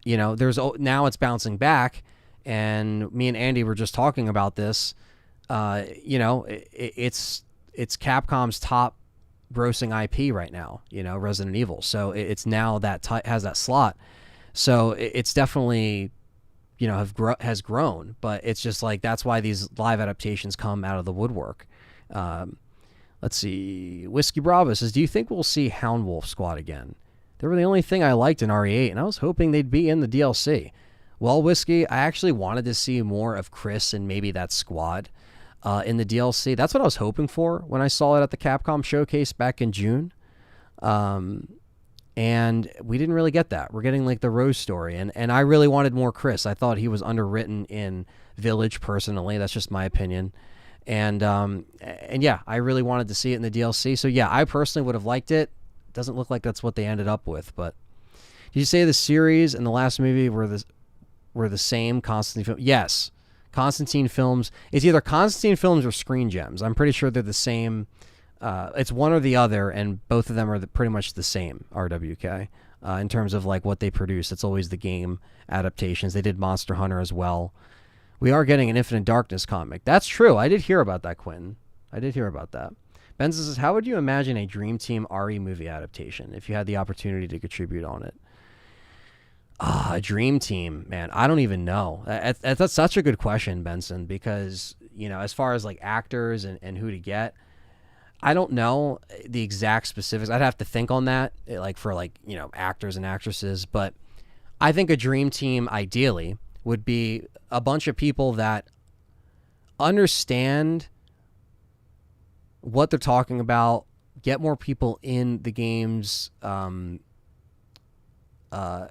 you know, now it's bouncing back, and me and Andy were just talking about this. You know, it's Capcom's top grossing IP right now. You know, Resident Evil. So it's now that has that slot. So it's definitely, you know, has grown. But it's just like that's why these live adaptations come out of the woodwork. Um, let's see. Whiskey Bravo says, "Do you think we'll see Hound Wolf Squad again? They were the only thing I liked in RE8, and I was hoping they'd be in the DLC." Well, Whiskey, I actually wanted to see more of Chris and maybe that squad in the DLC. That's what I was hoping for when I saw it at the Capcom showcase back in June. Um, and we didn't really get that. We're getting like the Rose story, and I really wanted more Chris. I thought he was underwritten in Village personally. That's just my opinion. And yeah, I really wanted to see it in the DLC. So yeah, I personally would have liked it. Doesn't look like that's what they ended up with. But did you say the series and the last movie were the same Constantine film? Yes, Constantine films. It's either Constantine films or Screen Gems. I'm pretty sure they're the same. It's one or the other, and both of them are pretty much the same. RWK in terms of like what they produce. It's always the game adaptations. They did Monster Hunter as well. We are getting an Infinite Darkness comic. That's true. I did hear about that, Quentin. I did hear about that. Ben says, "How would you imagine a Dream Team RE movie adaptation if you had the opportunity to contribute on it?" A Dream Team, man. I don't even know. That's such a good question, Benson, because, you know, as far as like actors and who to get, I don't know the exact specifics. I'd have to think on that, like for like, you know, actors and actresses. But I think a Dream Team ideally would be a bunch of people that understand what they're talking about, get more people in the games,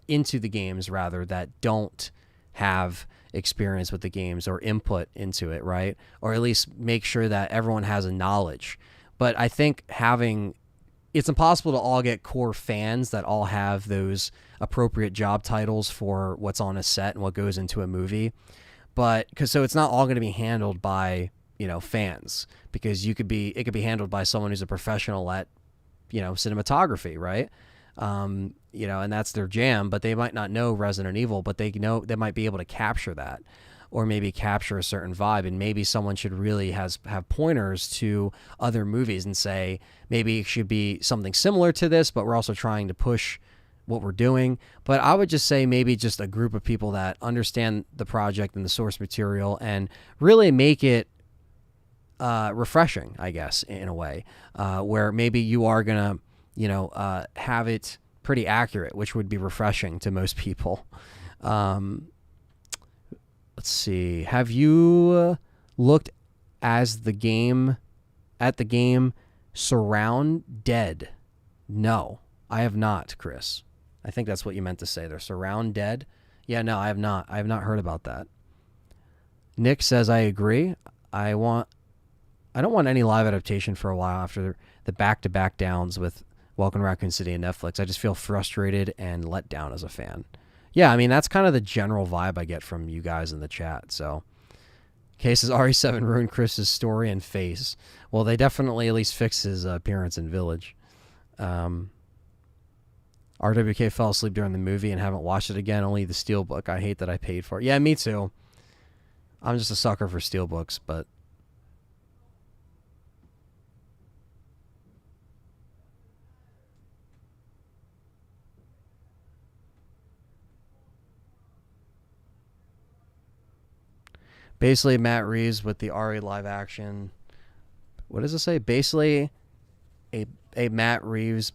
into the games rather, that don't have experience with the games or input into it, right? Or at least make sure that everyone has a knowledge. But I think it's impossible to all get core fans that all have those appropriate job titles for what's on a set and what goes into a movie. But so it's not all going to be handled by, you know, fans, because it could be handled by someone who's a professional at, you know, cinematography, right? You know, and that's their jam, but they might not know Resident Evil, but they might be able to capture that, or maybe capture a certain vibe. And maybe someone should really have pointers to other movies and say, maybe it should be something similar to this, but we're also trying to push what we're doing. But I would just say maybe just a group of people that understand the project and the source material and really make it refreshing, I guess, in a way, where maybe you are going to, you know, have it pretty accurate, which would be refreshing to most people. Let's see. Have you looked at the game Surround Dead? No, I have not, Chris. I think that's what you meant to say there. Surround Dead? Yeah, no, I have not. I have not heard about that. Nick says, I agree. I don't want any live adaptation for a while after the back-to-back downs with Welcome to Raccoon City and Netflix. I just feel frustrated and let down as a fan. Yeah, I mean, that's kind of the general vibe I get from you guys in the chat. So, Cases RE7 ruined Chris's story and face. Well, they definitely at least fixed his appearance in Village. RWK fell asleep during the movie and haven't watched it again. Only the Steelbook. I hate that I paid for it. Yeah, me too. I'm just a sucker for Steelbooks, but basically Matt Reeves with the RE live action. What does it say? Basically a Matt Reeves.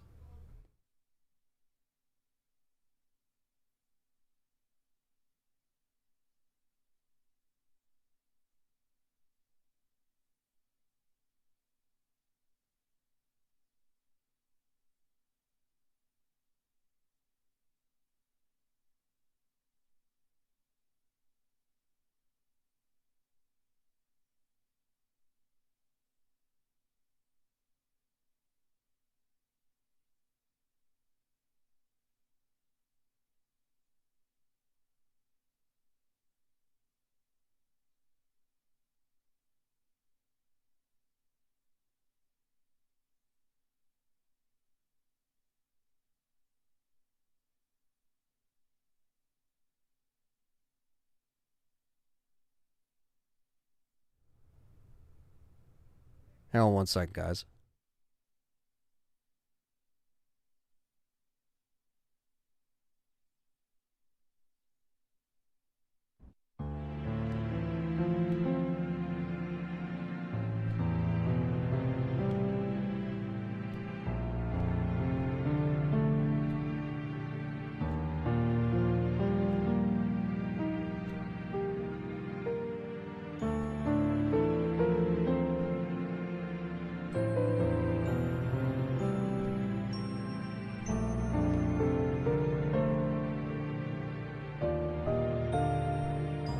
Hang on 1 second, guys.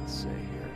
Let's see here.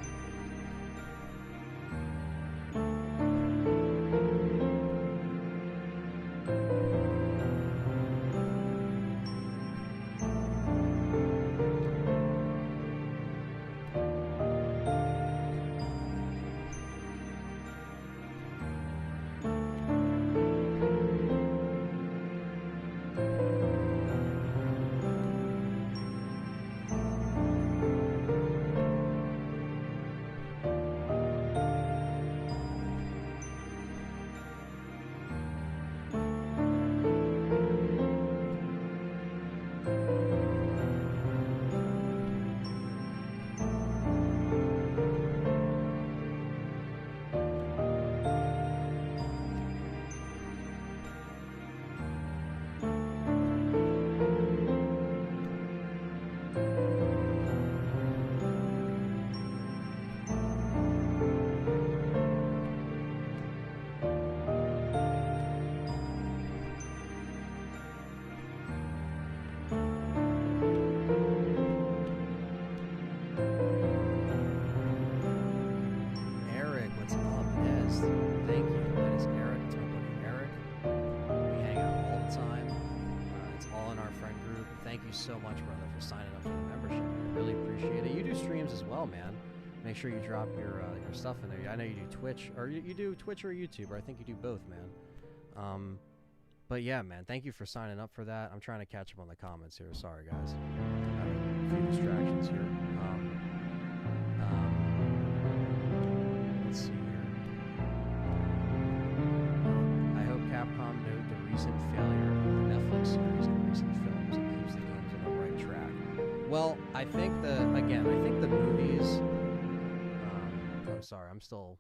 Eric, what's up? Yes, thank you. That is Eric. It's my buddy Eric. We hang out all the time. It's all in our friend group. Thank you so much, brother, for signing up for the membership. I really appreciate it. You do streams as well, man. Make sure you drop your stuff in there. I know you do Twitch, or you do Twitch or YouTube, or I think you do both, man. But yeah, man, thank you for signing up for that. I'm trying to catch up on the comments here. Sorry, guys. I have a few distractions here. Let's see here. I hope Capcom note the recent failure of the Netflix series and recent films and keeps the games on the right track. Well, I think the movies. I'm sorry, I'm still.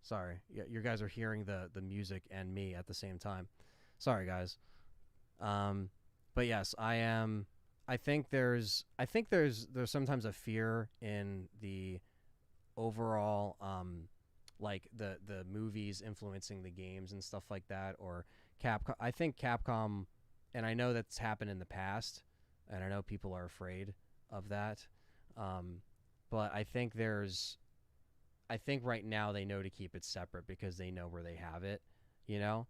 Sorry, yeah, you guys are hearing the music and me at the same time. Sorry, guys. But yes, I am. I think there's sometimes a fear in the overall like the movies influencing the games and stuff like that, or Capcom. I think Capcom, and I know that's happened in the past, and I know people are afraid of that. Um, but I think right now they know to keep it separate because they know where they have it, you know.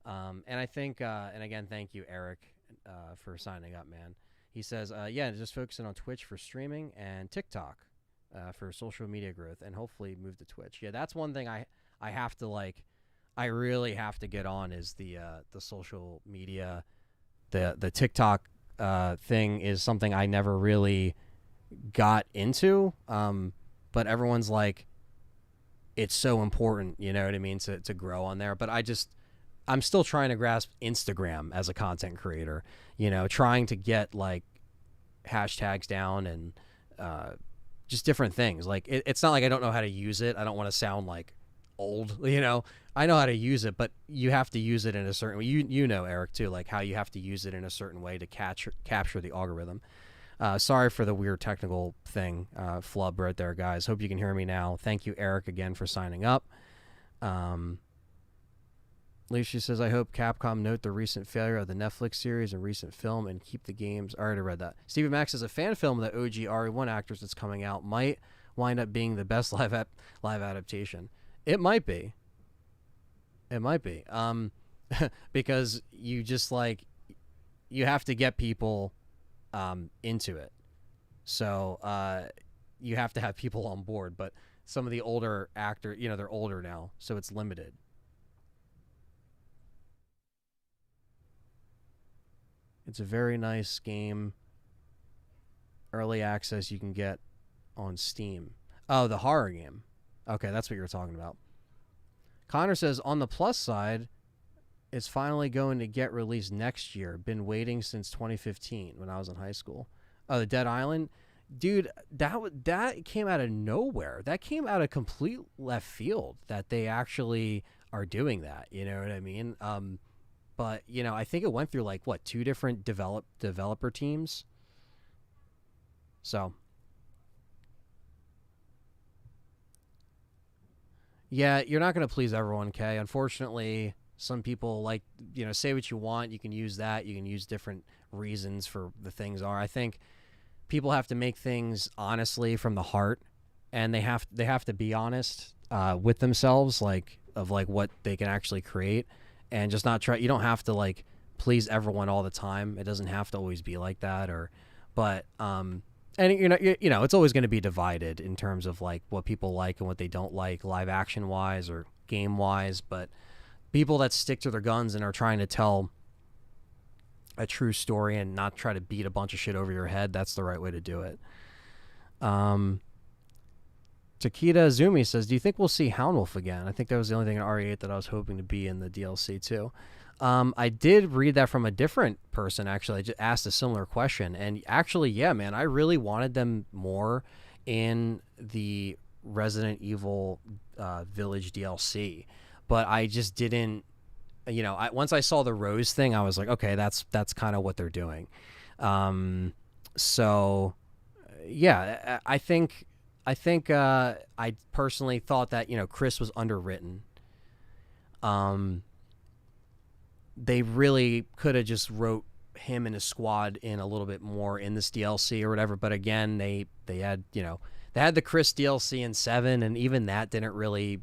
And I think, and again, thank you, Eric, for signing up, man. He says, yeah, just focusing on Twitch for streaming and TikTok for social media growth, and hopefully move to Twitch. Yeah, that's one thing I have to like. I really have to get on is the social media. The TikTok thing is something I never really got into. But everyone's like, it's so important, you know what I mean, to grow on there. But I'm still trying to grasp Instagram as a content creator, you know, trying to get like hashtags down and just different things. Like it's not like I don't know how to use it. I don't want to sound like old, you know. I know how to use it, but you have to use it in a certain way. You know, Eric, too, like how you have to use it in a certain way to capture the algorithm. Sorry for the weird technical thing, flub right there, guys. Hope you can hear me now. Thank you, Eric, again for signing up. Alicia says, I hope Capcom note the recent failure of the Netflix series and recent film and keep the games. I already read that. Stephen Max says, a fan film of the OG RE1 actors that's coming out might wind up being the best live adaptation. It might be. It might be. Because you just like, you have to get people into it. So you have to have people on board. But some of the older actors, you know, they're older now, so it's limited. It's a very nice game. Early access you can get on Steam. Oh, the horror game. Okay, that's what you're talking about. Connor says, on the plus side, it's finally going to get released next year. Been waiting since 2015 when I was in high school. Oh, the Dead Island, dude, that came out of nowhere. That came out of complete left field that they actually are doing that. You know what I mean? But you know, I think it went through like what, 2 different developer teams. So yeah, you're not going to please everyone, Kay. Unfortunately, some people like, you know, say what you want. You can use that. You can use different reasons for the things are. I think people have to make things honestly from the heart, and they have to be honest with themselves, like of like what they can actually create, and just not try. You don't have to like please everyone all the time. It doesn't have to always be like that. But and you know, it's always going to be divided in terms of like what people like and what they don't like, live action wise or game wise. But people that stick to their guns and are trying to tell a true story and not try to beat a bunch of shit over your head, that's the right way to do it. Takeda Azumi says, do you think we'll see Hound Wolf again? I think that was the only thing in RE8 that I was hoping to be in the DLC too. I did read that from a different person, actually. I just asked a similar question. And actually, yeah, man, I really wanted them more in the Resident Evil Village DLC. But I just didn't, you know, once I saw the Rose thing, I was like, okay, that's kind of what they're doing. So, yeah, I think I personally thought that, you know, Chris was underwritten. They really could have just wrote him and his squad in a little bit more in this DLC or whatever. But again, they had, you know, they had the Chris DLC in 7, and even that didn't really,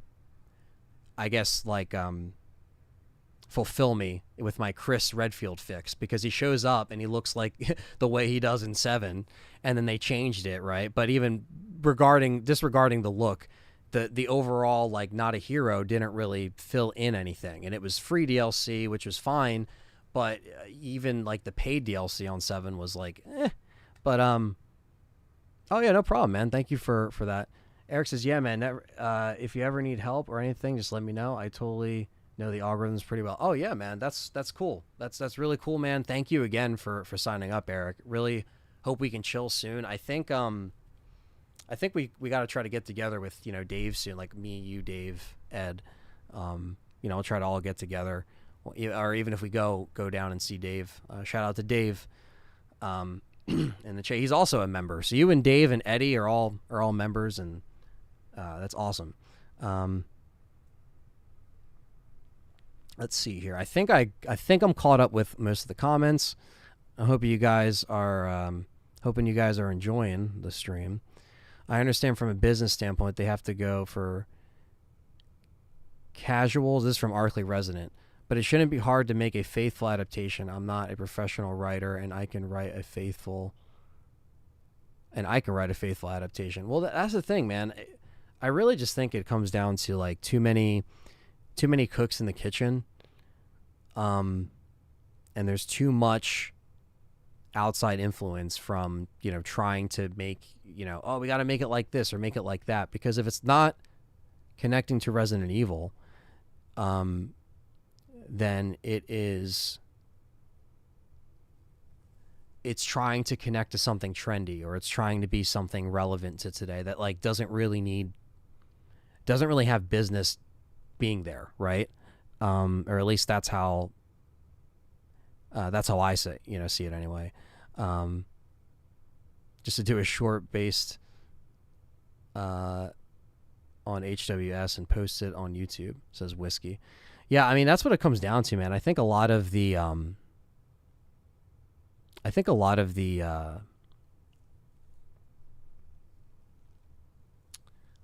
I guess, like, fulfill me with my Chris Redfield fix, because he shows up and he looks like the way he does in 7, and then they changed it, right? But even disregarding the look, the overall, like, not a hero didn't really fill in anything. And it was free DLC, which was fine, but even like the paid DLC on 7 was like, eh. But oh yeah, no problem, man. Thank you for that. Eric says, yeah, man, if you ever need help or anything, just let me know. I totally know the algorithms pretty well. Oh yeah, man, that's cool. That's really cool, man. Thank you again for signing up, Eric. Really hope we can chill soon. I think we got to try to get together with, you know, Dave soon, like me, you, Dave, Ed. You know, we'll try to all get together, or even if we go down and see Dave. Shout out to Dave. In the chat, he's also a member. So you and Dave and Eddie are all members, and that's awesome. Let's see here. I think I'm caught up with most of the comments. I hope you guys are hoping you guys are enjoying the stream. I understand from a business standpoint they have to go for casuals. This is from Arkley Resident. But it shouldn't be hard to make a faithful adaptation. I'm not a professional writer, and I can write a faithful adaptation. Well, that's the thing, man. I really just think it comes down to like too many cooks in the kitchen. And there's too much outside influence from, you know, trying to make, you know, oh, we got to make it like this or make it like that, because if it's not connecting to Resident Evil, then it's trying to connect to something trendy, or it's trying to be something relevant to today that like doesn't really have business being there, right? Or at least that's how I see it anyway. Just to do a short based on HWS and post it on YouTube, says Whiskey. Yeah, I mean, that's what it comes down to, man. I think a lot of the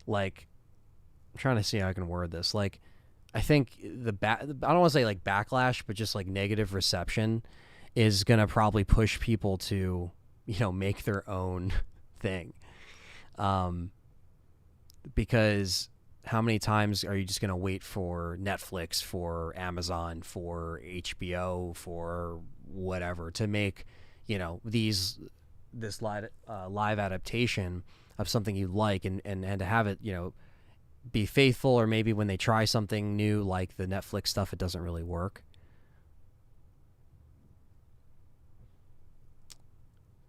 like, I'm trying to see how I can word this. Like, I think I don't want to say like backlash, but just like negative reception is going to probably push people to, you know, make their own thing. Because how many times are you just going to wait for Netflix, for Amazon, for HBO, for whatever to make, you know, this live adaptation of something you like, and to have it, you know, be faithful, or maybe when they try something new like the Netflix stuff, it doesn't really work.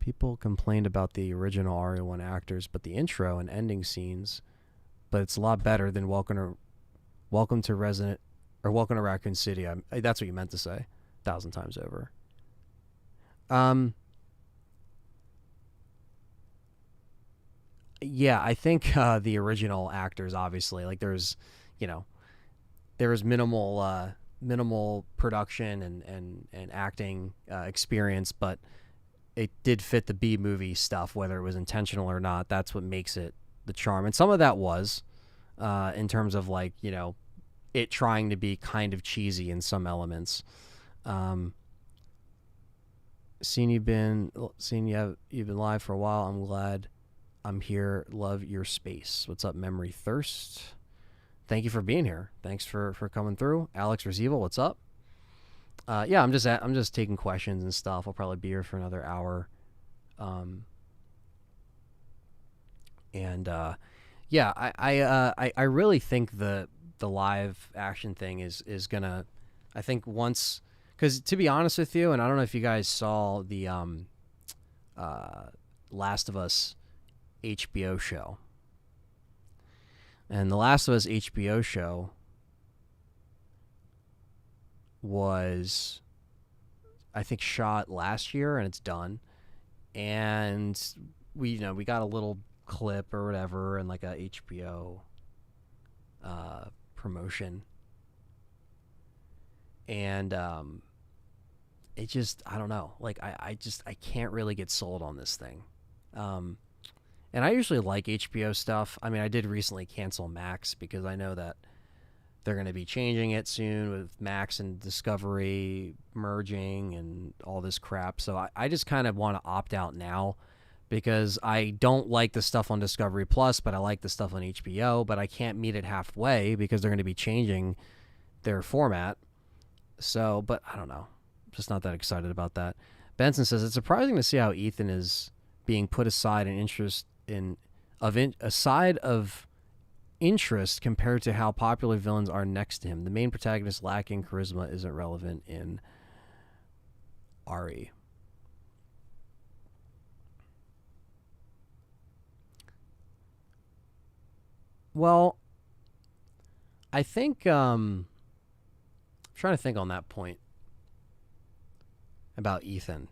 People complained about the original RE1 actors, but the intro and ending scenes, but it's a lot better than Welcome to Raccoon City. That's what you meant to say 1,000 times over. Yeah, I think the original actors, obviously, like there was minimal production and acting experience, but it did fit the B movie stuff, whether it was intentional or not. That's what makes it the charm. And some of that was in terms of like, it trying to be kind of cheesy in some elements. You've been live for a while. I'm glad I'm here. Love your space. What's up, Memory Thirst? Thank you for being here. Thanks for coming through. Alex Receval, what's up? Yeah, I'm just taking questions and stuff. I'll probably be here for another hour. Yeah, I really think the live action thing is gonna, I think once, because to be honest with you, and I don't know if you guys saw the Last of Us HBO show, and the Last of Us HBO show was, I think, shot last year and it's done, and we got a little clip or whatever and like a HBO promotion, and it just, I don't know, like I can't really get sold on this thing, and I usually like HBO stuff. I mean, I did recently cancel Max because I know that they're going to be changing it soon with Max and Discovery merging and all this crap. So I just kind of want to opt out now because I don't like the stuff on Discovery Plus, but I like the stuff on HBO, but I can't meet it halfway because they're going to be changing their format. So, but I don't know. I'm just not that excited about that. Benson says, it's surprising to see how Ethan is being put aside in interest interest compared to how popular villains are next to him. The main protagonist lacking charisma isn't relevant in RE. Well, I think I'm trying to think on that point about Ethan.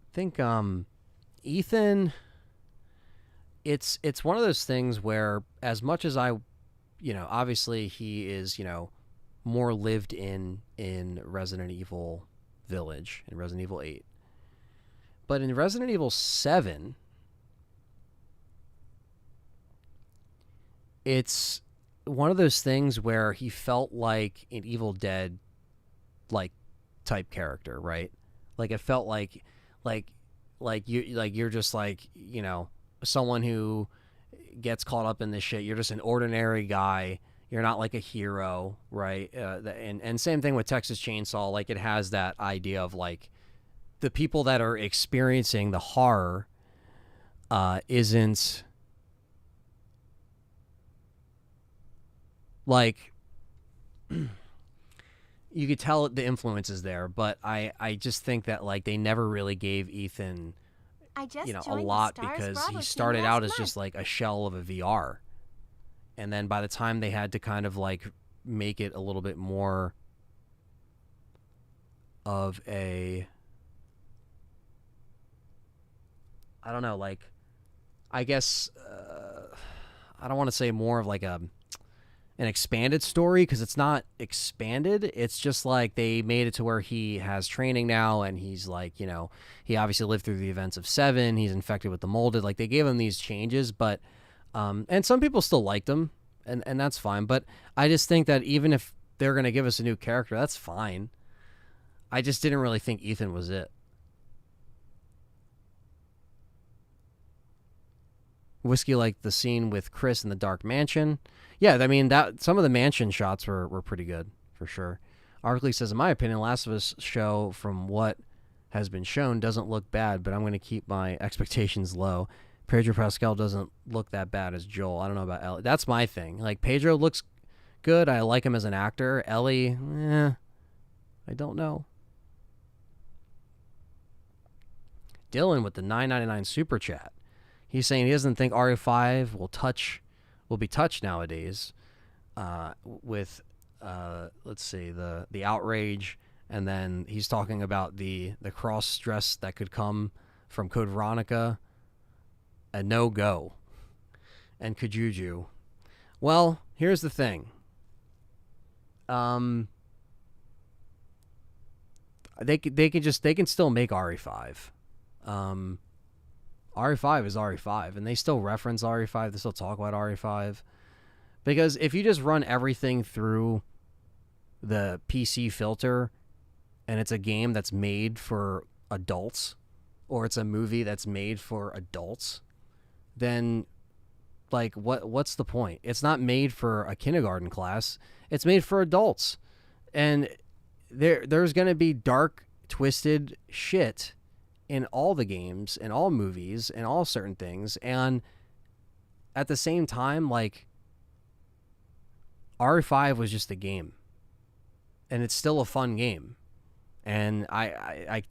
I think Ethan, it's one of those things where as much as I, obviously he is, more lived in Resident Evil Village, in Resident Evil 8. But in Resident Evil 7, it's one of those things where he felt like an Evil Dead like type character, right? Like it felt like you're just like, someone who gets caught up in this shit. You're just an ordinary guy. You're not like a hero, right? And same thing with Texas Chainsaw. Like it has that idea of like the people that are experiencing the horror isn't like you could tell the influence is there, but I just think that like they never really gave Ethan a lot because he started out as just like a shell of a VR. And then by the time they had to kind of like make it a little bit more of a, I don't know, like, I guess, I don't want to say more of like an expanded story because it's not expanded. It's just like they made it to where he has training now and he's like, he obviously lived through the events of 7. He's infected with the molded. Like they gave him these changes, but and some people still liked him, and that's fine. But I just think that even if they're going to give us a new character, that's fine. I just didn't really think Ethan was it. Whiskey like the scene with Chris in the dark mansion. Yeah, I mean, that some of the mansion shots were pretty good, for sure. Arkley says, in my opinion, Last of Us show, from what has been shown doesn't look bad, but I'm going to keep my expectations low. Pedro Pascal doesn't look that bad as Joel. I don't know about Ellie. That's my thing. Like, Pedro looks good. I like him as an actor. Ellie, I don't know. Dylan with the $9.99 super chat. He's saying he doesn't think RE5 will be touched nowadays with let's see, the outrage, and then he's talking about the cross stress that could come from Code Veronica, a no-go, and Kajuju. Well, here's the thing. They can still make RE5. RE5 is RE5, and they still reference RE5. They still talk about RE5. Because if you just run everything through the PC filter, and it's a game that's made for adults, or it's a movie that's made for adults, then, like, what's the point? It's not made for a kindergarten class. It's made for adults. And there's going to be dark, twisted shit in all the games, in all movies, in all certain things. And at the same time, like, RE5 was just a game. And it's still a fun game. And I'm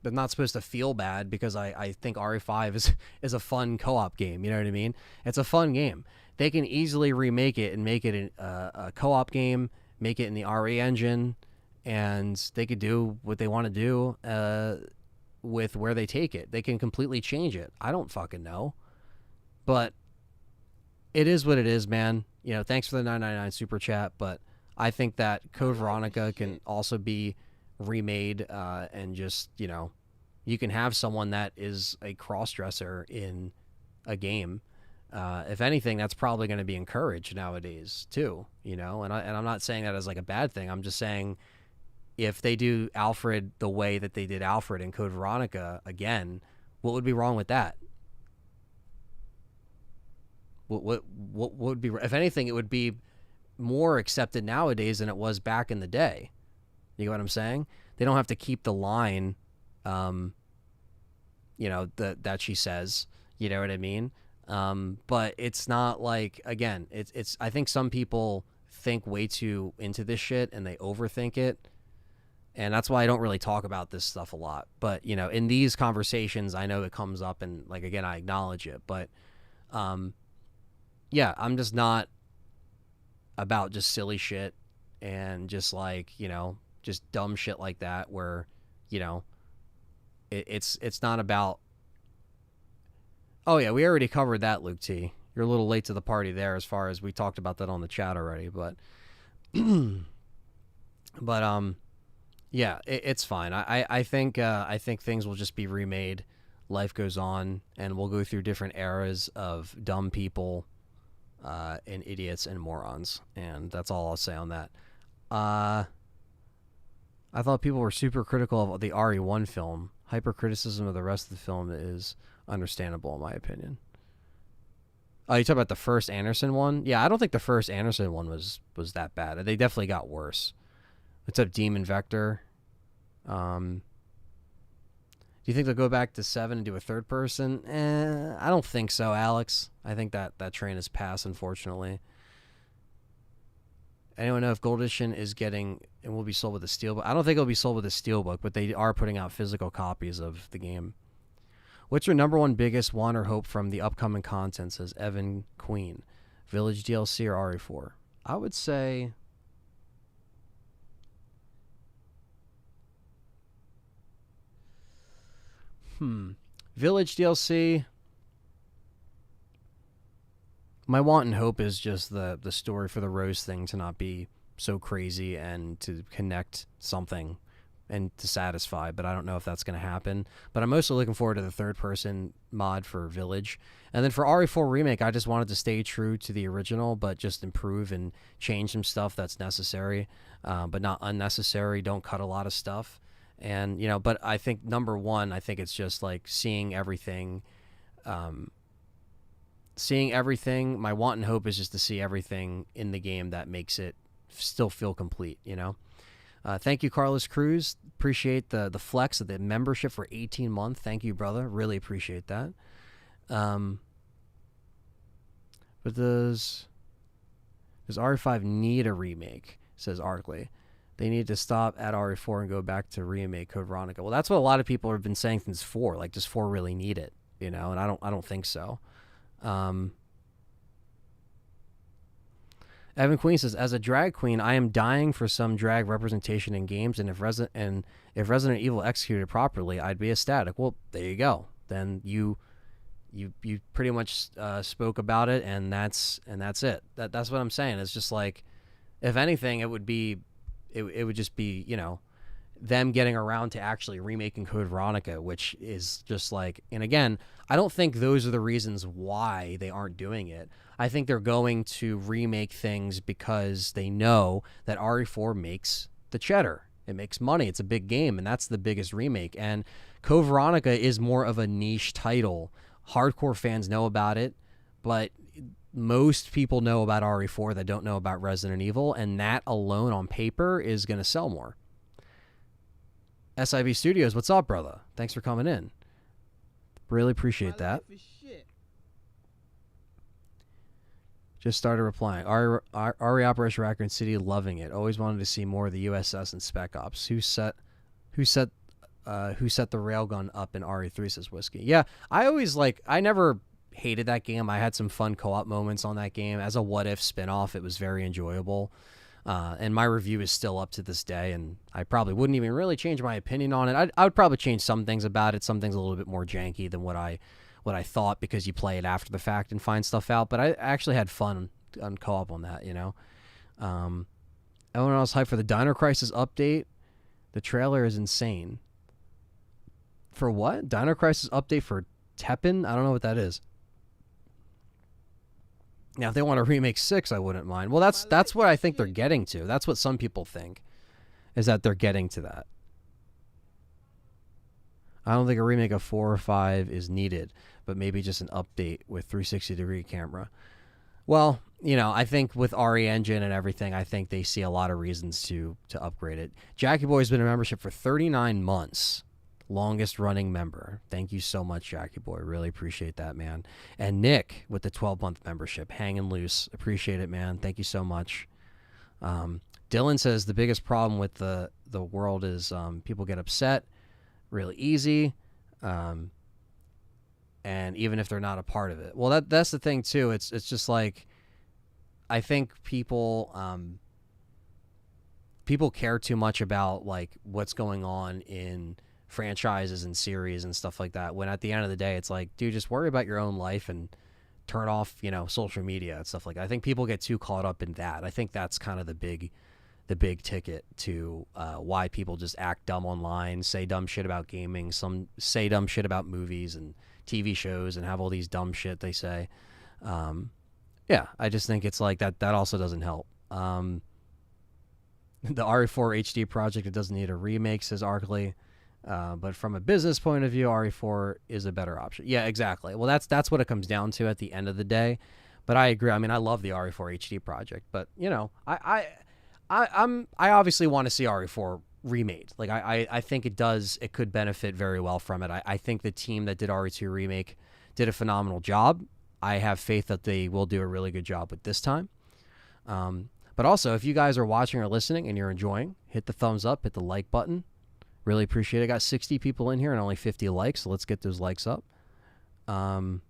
not supposed to feel bad because I think RE5 is a fun co-op game. You know what I mean? It's a fun game. They can easily remake it and make it a co-op game, make it in the RE engine, and they could do what they want to do with where they take it. They can completely change it. I don't fucking know. But it is what it is, man. You know, thanks for the $9.99 super chat, but I think that Code Veronica can also be remade, and just, you know, you can have someone that is a cross-dresser in a game. If anything, that's probably going to be encouraged nowadays too, you know, and I'm not saying that as like a bad thing. I'm just saying if they do Alfred the way that they did Alfred in Code Veronica again, what would be wrong with that? What would be, if anything, it would be more accepted nowadays than it was back in the day. You get what I'm saying? They don't have to keep the line, you know, that she says. You know what I mean? But it's not like, again, it's. I think some people think way too into this shit and they overthink it, and that's why I don't really talk about this stuff a lot. But, you know, in these conversations, I know it comes up, and, like, again, I acknowledge it. But, yeah, I'm just not about just silly shit and just, like, you know, just dumb shit like that where, you know, it's not about, oh yeah, we already covered that, Luke T. You're a little late to the party there as far as we talked about that on the chat already, but yeah, it's fine. I think things will just be remade. Life goes on, and we'll go through different eras of dumb people and idiots and morons, and that's all I'll say on that. I thought people were super critical of the RE1 film. Hypercriticism of the rest of the film is understandable, in my opinion. Oh, you talk about the first Anderson one? Yeah, I don't think the first Anderson one was that bad. They definitely got worse. What's up, Demon Vector? Do you think they'll go back to 7 and do a third person? I don't think so, Alex. I think that train has passed, unfortunately. Anyone know if Gold Edition is getting and will be sold with a steelbook? I don't think it'll be sold with a steelbook, but they are putting out physical copies of the game. What's your number one biggest want or hope from the upcoming content, says Evan Queen? Village DLC or RE4? I would say Village DLC. My want and hope is just the story for the Rose thing to not be so crazy and to connect something and to satisfy, but I don't know if that's going to happen. But I'm mostly looking forward to the third-person mod for Village. And then for RE4 Remake, I just wanted to stay true to the original, but just improve and change some stuff that's necessary, but not unnecessary. Don't cut a lot of stuff. And, you know, but I think number one, I think it's just like seeing everything. My want and hope is just to see everything in the game that makes it still feel complete, you know? Thank you, Carlos Cruz. appreciate the flex of the membership for 18 months. Thank you, brother. Really appreciate that. But does RE5 need a remake? Says Arkley. They need to stop at RE4 and go back to remake Code Veronica. Well, that's what a lot of people have been saying since 4. Like, does 4 really need it? You know, and I don't think so. Evan Queen says, as a drag queen, I am dying for some drag representation in games, and if Resident Evil executed properly, I'd be ecstatic. Well, there you go. Then you pretty much spoke about it, and that's it. That's what I'm saying. It's just like, if anything, it would just be, you know, them getting around to actually remaking Code Veronica, which is just like, and again, I don't think those are the reasons why they aren't doing it. I think they're going to remake things because they know that RE4 makes the cheddar. It makes money. It's a big game, and that's the biggest remake. And Code Veronica is more of a niche title. Hardcore fans know about it, but most people know about RE4 that don't know about Resident Evil, and that alone on paper is going to sell more. SIB Studios, what's up, brother? Thanks for coming in. Really appreciate that. Just started replying. RE Operation Raccoon City, loving it. Always wanted to see more of the USS and Spec Ops. Who set the railgun up in RE3, says Whiskey. Yeah, I never hated that game. I had some fun co-op moments on that game. As a What If spinoff, it was very enjoyable. And my review is still up to this day, and I probably wouldn't even really change my opinion on it. I would probably change some things about it. Some things a little bit more janky than what I thought, because you play it after the fact and find stuff out. But I actually had fun on co-op on that, you know. Everyone else hyped for the Dino Crisis update. The trailer is insane. For what? Dino Crisis update for Teppen? I don't know what that is. Now, if they want to remake 6, I wouldn't mind. Well, that's what I think they're getting to. That's what some people think, is that they're getting to that. I don't think a remake of 4 or 5 is needed, but maybe just an update with 360-degree camera. Well, you know, I think with RE Engine and everything, I think they see a lot of reasons to upgrade it. Jackie Boy's been in membership for 39 months. Longest running member. Thank you so much, Jackie Boy. Really appreciate that, man. And Nick with the 12-month membership, hanging loose. Appreciate it, man. Thank you so much. Dylan says the biggest problem with the world is people get upset really easy, and even if they're not a part of it. Well, that's the thing too. It's just like, I think people care too much about like what's going on in franchises and series and stuff like that, when at the end of the day, it's like, dude, just worry about your own life and turn off, you know, social media and stuff like that. I think people get too caught up in that. I think that's kind of the big ticket to why people just act dumb online, say dumb shit about gaming, some say dumb shit about movies and TV shows, and have all these dumb shit they say. Yeah, I just think it's like that also doesn't help. The RE4 HD project, it doesn't need a remake, says Arkley. But from a business point of view, RE4 is a better option. Yeah, exactly. Well, that's what it comes down to at the end of the day. But I agree. I mean, I love the RE4 HD project, but you know, I obviously want to see RE4 remade. Like I think it could benefit very well from it. I think the team that did RE2 remake did a phenomenal job. I have faith that they will do a really good job with this time. But also, if you guys are watching or listening and you're enjoying, hit the thumbs up, hit the like button. Really appreciate it. I got 60 people in here and only 50 likes, so let's get those likes up. Leon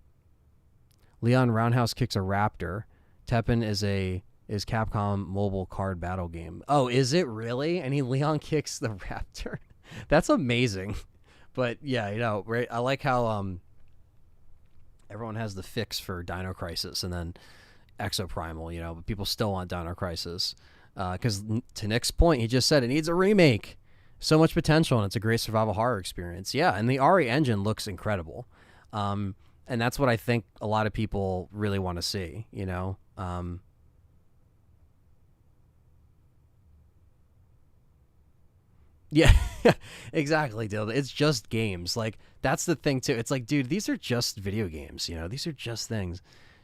Roundhouse kicks a raptor. Teppen is Capcom mobile card battle game. Oh, is it really? And Leon kicks the raptor. That's amazing. But yeah, you know, right? I like how everyone has the fix for Dino Crisis and then Exoprimal, you know, but people still want Dino Crisis. Because to Nick's point, he just said it needs a remake. So much potential, and it's a great survival horror experience. Yeah, and the RE engine looks incredible. And that's what I think a lot of people really want to see, you know? Yeah, exactly, Dilda. It's just games. Like, that's the thing, too. It's like, dude, these are just video games, you know? These are just things.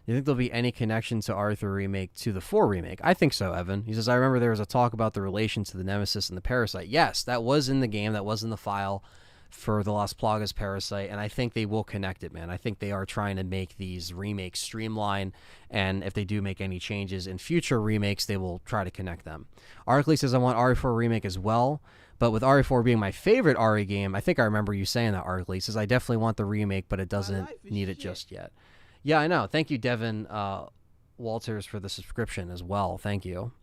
You think there'll be any connection to R3 Remake to the 4 Remake? I think so, Evan. He says, I remember there was a talk about the relation to the Nemesis and the Parasite. Yes, that was in the game. That was in the file for the Las Plagas Parasite, and I think they will connect it, man. I think they are trying to make these remakes streamline, and if they do make any changes in future remakes, they will try to connect them. Arkley says, I want RE4 Remake as well, but with RE4 being my favorite RE game, I think I remember you saying that, Arkley. He says, I definitely want the remake, but it doesn't need it just yet. Yeah, I know. Thank you, Devin Walters, for the subscription as well. Thank you.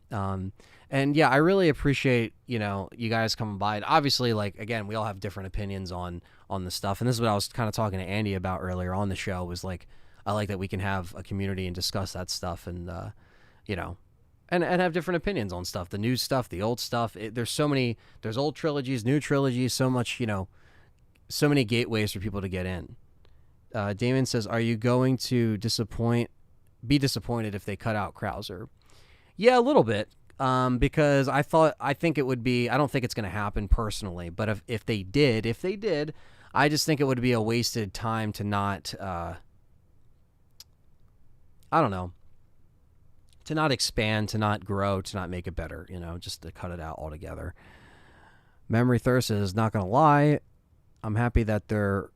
And yeah, I really appreciate, you guys coming by. And obviously, like, again, we all have different opinions on the stuff. And this is what I was kind of talking to Andy about earlier on the show, was like, I like that we can have a community and discuss that stuff and, and have different opinions on stuff, the new stuff, the old stuff. There's old trilogies, new trilogies, so much, so many gateways for people to get in. Damon says, are you going to be disappointed if they cut out Krauser? Yeah, a little bit. Because I think it would be, I don't think it's going to happen personally, but if they did, I just think it would be a wasted time to not, I don't know, to not expand, to not grow, to not make it better, just to cut it out altogether. Memory Thirst is not going to lie. I'm happy that they're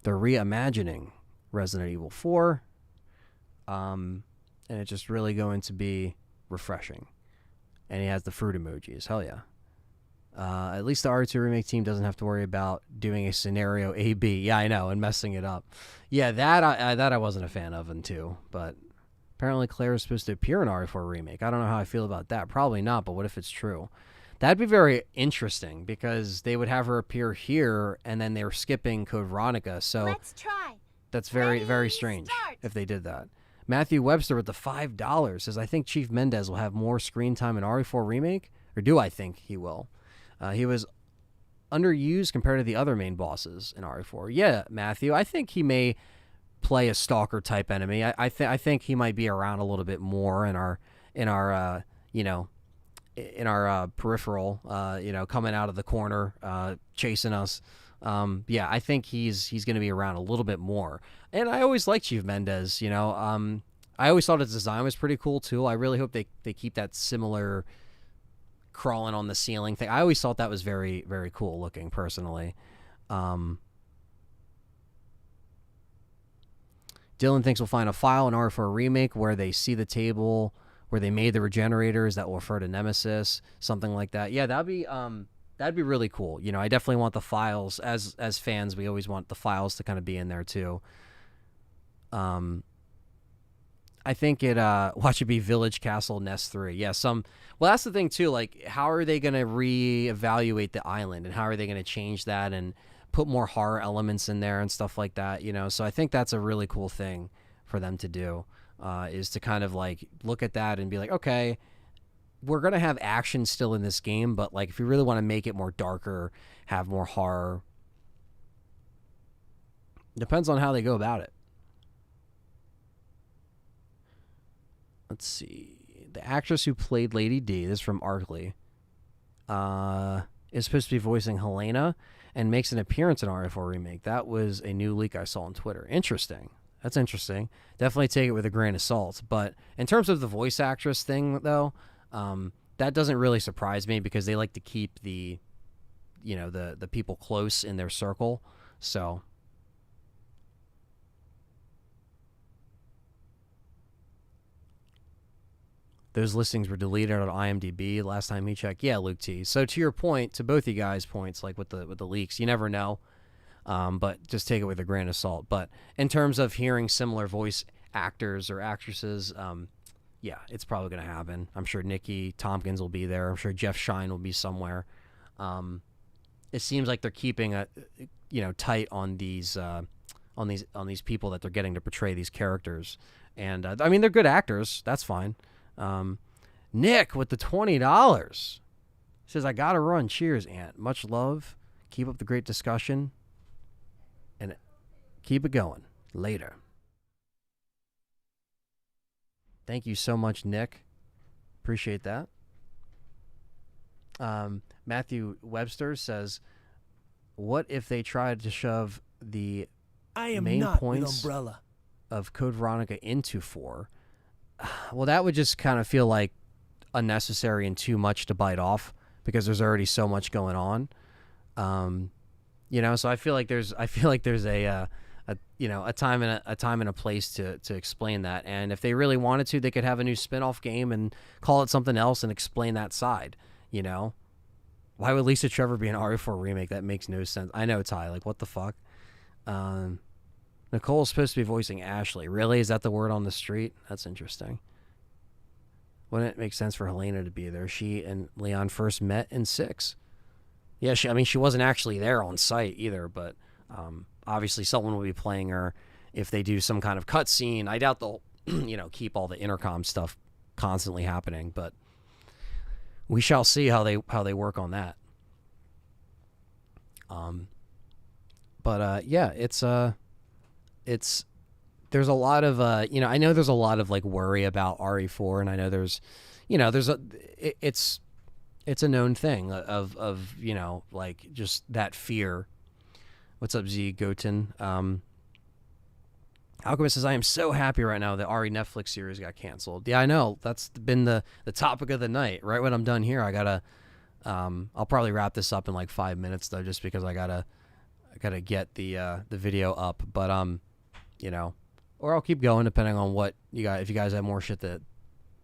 reimagining Resident Evil 4. And it's just really going to be refreshing. And he has the fruit emojis. Hell yeah. At least the R2 Remake team doesn't have to worry about doing a scenario A-B. Yeah, I know, and messing it up. Yeah, that I wasn't a fan of in 2, but apparently Claire is supposed to appear in R4 Remake. I don't know how I feel about that. Probably not, but what if it's true? That'd be very interesting, because they would have her appear here, and then they were skipping Code Veronica, so let's try. That's very, very strange if they did that. Matthew Webster with the $5 says, I think Chief Mendez will have more screen time in RE4 Remake, or do I think he will? He was underused compared to the other main bosses in RE4. Yeah, Matthew, I think he may play a stalker type enemy. I think he might be around a little bit more in our peripheral, coming out of the corner, chasing us. Yeah, I think he's going to be around a little bit more. And I always liked Chief Mendez, I always thought his design was pretty cool too. I really hope they keep that similar crawling on the ceiling thing. I always thought that was very, very cool looking, personally. Dylan thinks we'll find a file in R4 Remake where they see the table where they made the regenerators that will refer to Nemesis, something like that. Yeah, that'd be really cool. I definitely want the files. As fans, we always want the files to kind of be in there too. I think watch it be Village, Castle, Nest 3. Yeah, well, that's the thing too. Like, how are they going to reevaluate the island, and how are they going to change that and put more horror elements in there and stuff like that? So I think that's a really cool thing for them to do, is to kind of like look at that and be like, okay, we're going to have action still in this game, but like if you really want to make it more darker, have more horror, depends on how they go about it. Let's see. The actress who played Lady D, this is from Arkley, is supposed to be voicing Helena and makes an appearance in RE4 Remake. That was a new leak I saw on Twitter. Interesting. That's interesting. Definitely take it with a grain of salt. But in terms of the voice actress thing, though, that doesn't really surprise me, because they like to keep the people close in their circle. So those listings were deleted on IMDb last time he checked. Yeah, Luke T. So to your point, to both you guys' points, like with the leaks, you never know. But just take it with a grain of salt. But in terms of hearing similar voice actors or actresses, yeah, it's probably going to happen. I'm sure Nikki Tompkins will be there. I'm sure Jeff Shine will be somewhere. It seems like they're keeping tight on these people that they're getting to portray these characters. And I mean, they're good actors. That's fine. Nick with the $20 says, I gotta run. Cheers, Aunt. Much love. Keep up the great discussion. And keep it going. Later. Thank you so much, Nick. Appreciate that. Matthew Webster says, what if they tried to shove the I am main not points with Umbrella. of Code Veronica into 4, well, that would just kind of feel like unnecessary and too much to bite off because there's already so much going on. So I feel like there's a time and a place to explain that. And if they really wanted to, they could have a new spin-off game and call it something else and explain that side. Why would Lisa Trevor be an RE4 remake? That makes no sense. I know, Ty, like, what the fuck? Nicole's supposed to be voicing Ashley. Really? Is that the word on the street? That's interesting. Wouldn't it make sense for Helena to be there? She and Leon first met in 6. Yeah, she wasn't actually there on site either, but obviously someone will be playing her if they do some kind of cutscene. I doubt they'll, keep all the intercom stuff constantly happening, but we shall see how they work on that. It's there's a lot of I know there's a lot of like worry about RE4, and I know there's it's a known thing of like just that fear. What's up, Z Goten? Alchemist says, I am so happy right now that RE Netflix series got canceled. Yeah, I know. That's been the topic of the night. Right when I'm done here, I gotta I'll probably wrap this up in like 5 minutes though, just because I gotta get the video up. But or I'll keep going depending on what you guys. If you guys have more shit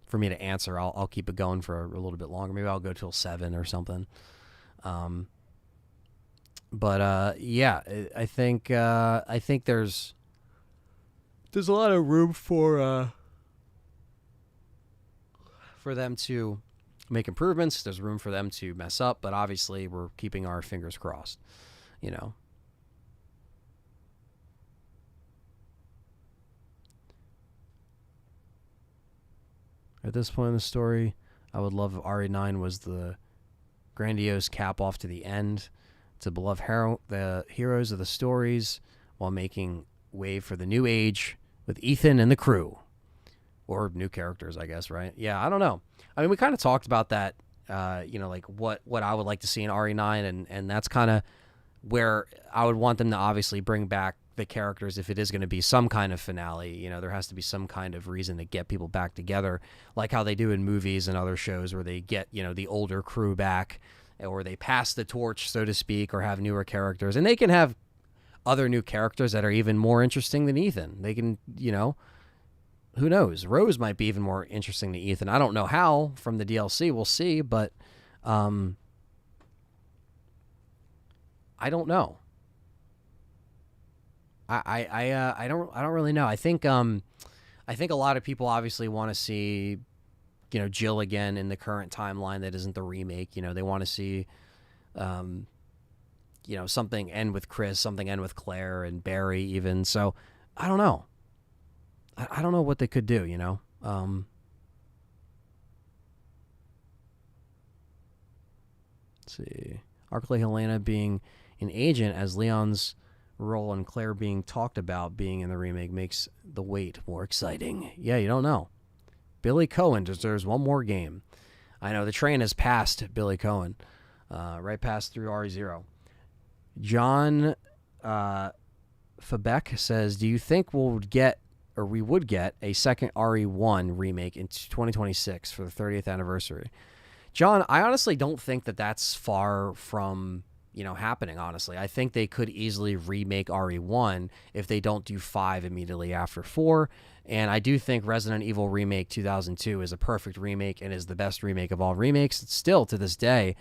for me to answer, I'll keep it going for a little bit longer. Maybe I'll go till 7 or something. Yeah, I think there's a lot of room for them to make improvements. There's room for them to mess up, but obviously we're keeping our fingers crossed. At this point in the story, I would love if RE9 was the grandiose cap off to the end, to beloved the heroes of the stories, while making way for the new age with Ethan and the crew. Or new characters, I guess, right? Yeah, I don't know. I mean, we kind of talked about that, like what I would like to see in RE9, and that's kind of where I would want them to obviously bring back the characters if it is going to be some kind of finale. There has to be some kind of reason to get people back together, like how they do in movies and other shows where they get, the older crew back, or they pass the torch, so to speak, or have newer characters. And they can have other new characters that are even more interesting than Ethan. They can, who knows? Rose might be even more interesting than Ethan. I don't know how from the DLC. We'll see, but I don't know. I don't really know. I think a lot of people obviously want to see, Jill again in the current timeline that isn't the remake. They want to see, something end with Chris, something end with Claire and Barry even. So I don't know. I don't know what they could do, Let's see. Arklay Helena being an agent as Leon's role and Claire being talked about being in the remake makes the wait more exciting. Yeah, you don't know. Billy Cohen deserves one more game. I know the train has passed Billy Cohen, right past through RE0. John Fabeck says, do you think we would get a second RE1 remake in 2026 for the 30th anniversary? John, I honestly don't think that that's far from happening, honestly. I think they could easily remake RE1 if they don't do 5 immediately after 4. And I do think Resident Evil Remake 2002 is a perfect remake and is the best remake of all remakes still to this day.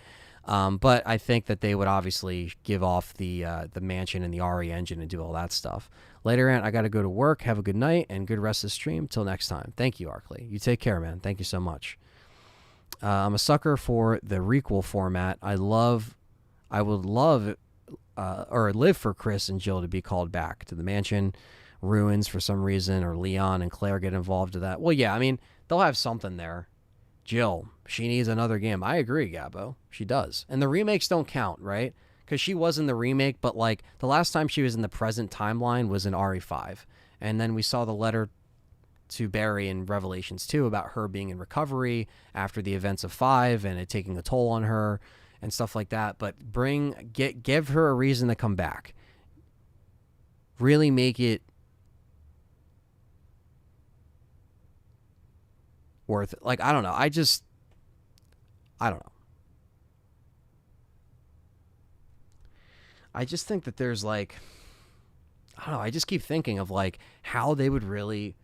But I think that they would obviously give off the mansion and the RE engine and do all that stuff. Later, Ant, I got to go to work. Have a good night and good rest of the stream. Till next time. Thank you, Arkley. You take care, man. Thank you so much. I'm a sucker for the requel format. I would love or live for Chris and Jill to be called back to the mansion ruins for some reason, or Leon and Claire get involved in that. Well, yeah, I mean, they'll have something there. Jill, she needs another game. I agree, Gabbo. She does. And the remakes don't count, right? Because she was in the remake, but like the last time she was in the present timeline was in RE5. And then we saw the letter to Barry in Revelations 2 about her being in recovery after the events of 5 and it taking a toll on her and stuff like that. But give her a reason to come back. Really make it worth it. Like, I don't know. I don't know. I just think that there's like, I don't know. I just keep thinking of like how they would really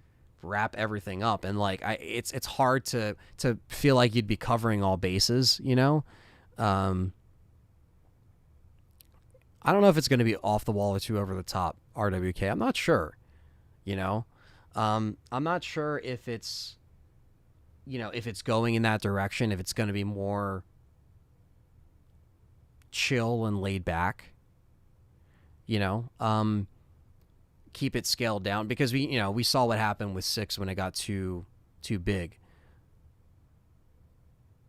wrap everything up, and like it's hard to feel like you'd be covering all bases, you know. Um, I don't know if it's going to be off the wall or too over the top RWK. I'm not sure, you know. I'm not sure if it's, you know, if it's going in that direction, if it's going to be more chill and laid back, you know. Keep it scaled down because we saw what happened with 6 when it got too big.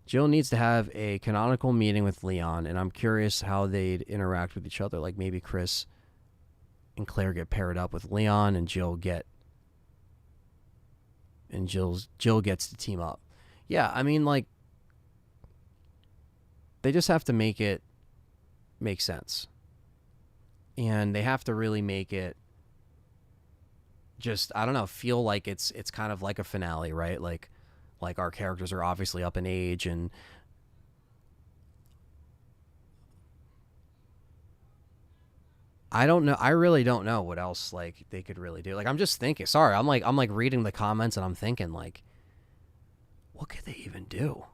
Jill needs to have a canonical meeting with Leon, and I'm curious how they'd interact with each other. Like maybe Chris and Claire get paired up with Leon, and Jill gets to team up. Yeah, I mean, like, they just have to make it make sense, and they have to really make it just, I don't know, feel like it's kind of like a finale, right? Like our characters are obviously up in age, and I don't know. I really don't know what else like they could really do. Like I'm just thinking. Sorry, I'm like reading the comments and I'm thinking like, what could they even do?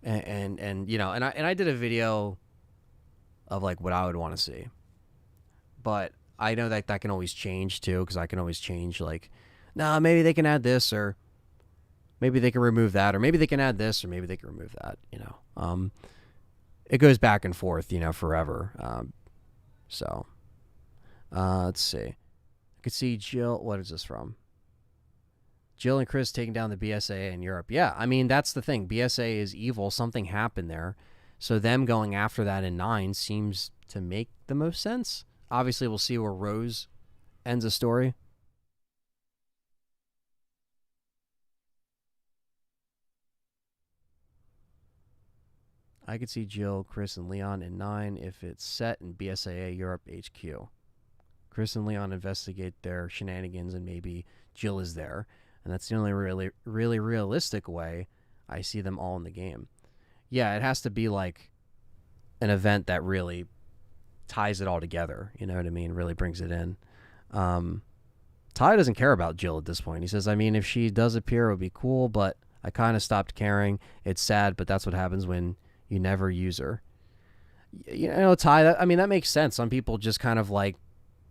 And I did a video of like what I would want to see, but I know that that can always change too because I can always change like, nah, maybe they can add this or maybe they can remove that or maybe they can add this or maybe they can remove that. It goes back and forth, forever. So let's see. I could see Jill. What is this from? Jill and Chris taking down the BSAA in Europe. Yeah, I mean, that's the thing. BSAA is evil. Something happened there. So them going after that in 9 seems to make the most sense. Obviously, we'll see where Rose ends the story. I could see Jill, Chris, and Leon in 9 if it's set in BSAA Europe HQ. Chris and Leon investigate their shenanigans, and maybe Jill is there. And that's the only really realistic way I see them all in the game. Yeah, it has to be like an event that really ties it all together. You know what I mean? Really brings it in. Ty doesn't care about Jill at this point. He says, I mean, if she does appear, it would be cool, but I kind of stopped caring. It's sad, but that's what happens when you never use her. Ty, that makes sense. Some people just kind of like,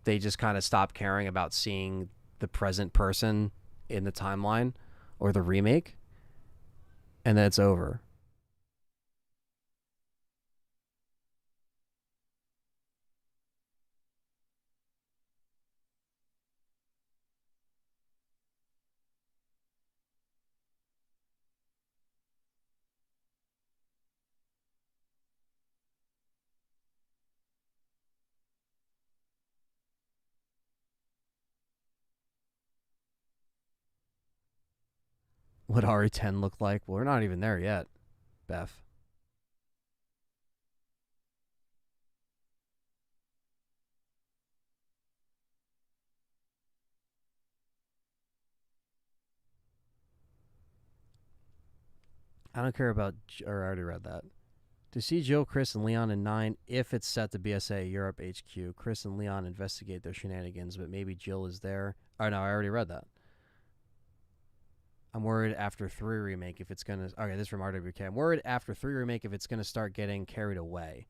they just kind of stop caring about seeing the present person in the timeline or the remake, and then it's over. What RE10 looked like? Well, we're not even there yet, Beth. I don't care about, or I already read that. To see Joe, Chris, and Leon in 9, if it's set to BSA Europe HQ, Chris and Leon investigate their shenanigans, but maybe Jill is there. Oh, no, I already read that. I'm worried after 3 remake if it's going to. Okay, this is from RWK. I'm worried after 3 remake if it's going to start getting carried away.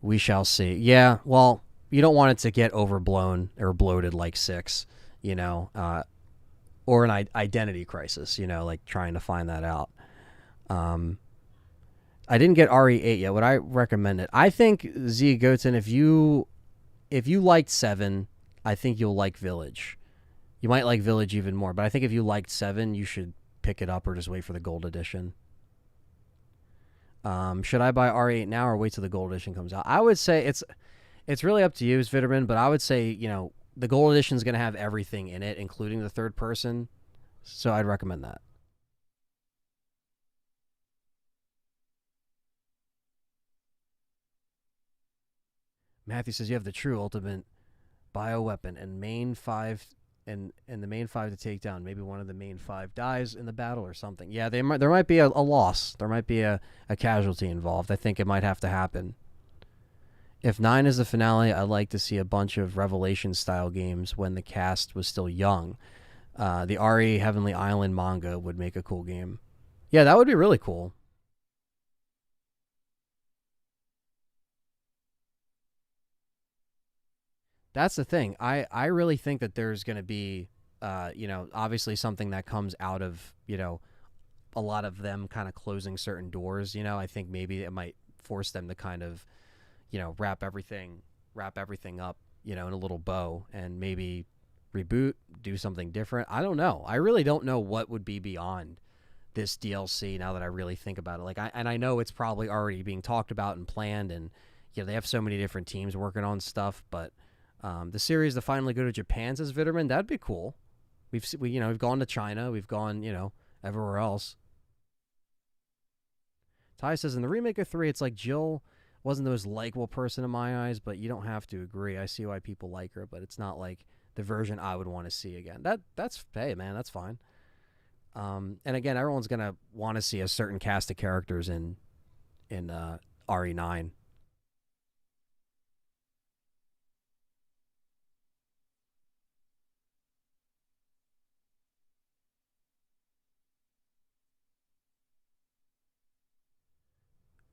We shall see. Yeah, well, you don't want it to get overblown or bloated like 6, or an identity crisis, like trying to find that out. I didn't get RE8 yet. Would I recommend it? I think Z Goten, if you liked 7, I think you'll like Village. You might like Village even more, but I think if you liked 7, you should pick it up or just wait for the gold edition. Should I buy RE8 now or wait till the gold edition comes out? I would say it's really up to you, Vitamin, but I would say, the gold edition is going to have everything in it, including the third person. So I'd recommend that. Matthew says you have the true ultimate bioweapon and main 5 and the main five to take down. Maybe one of the main five dies in the battle or something. Yeah, there might be a loss. There might be a casualty involved. I think it might have to happen. If 9 is the finale, I'd like to see a bunch of Revelation style games when the cast was still young. The RE Heavenly Island manga would make a cool game. Yeah, that would be really cool. That's the thing. I really think that there's going to be, obviously something that comes out of, a lot of them kind of closing certain doors. I think maybe it might force them to kind of, wrap everything up, in a little bow and maybe reboot, do something different. I don't know. I really don't know what would be beyond this DLC now that I really think about it. I know it's probably already being talked about and planned, and they have so many different teams working on stuff, but the series to finally go to Japan, says Vitterman, that'd be cool. We've gone to China, we've gone, everywhere else. Ty says in the remake of 3, it's like Jill wasn't the most likable person in my eyes, but you don't have to agree. I see why people like her, but it's not like the version I would want to see again. That's hey man, that's fine. And again, everyone's gonna want to see a certain cast of characters in RE9.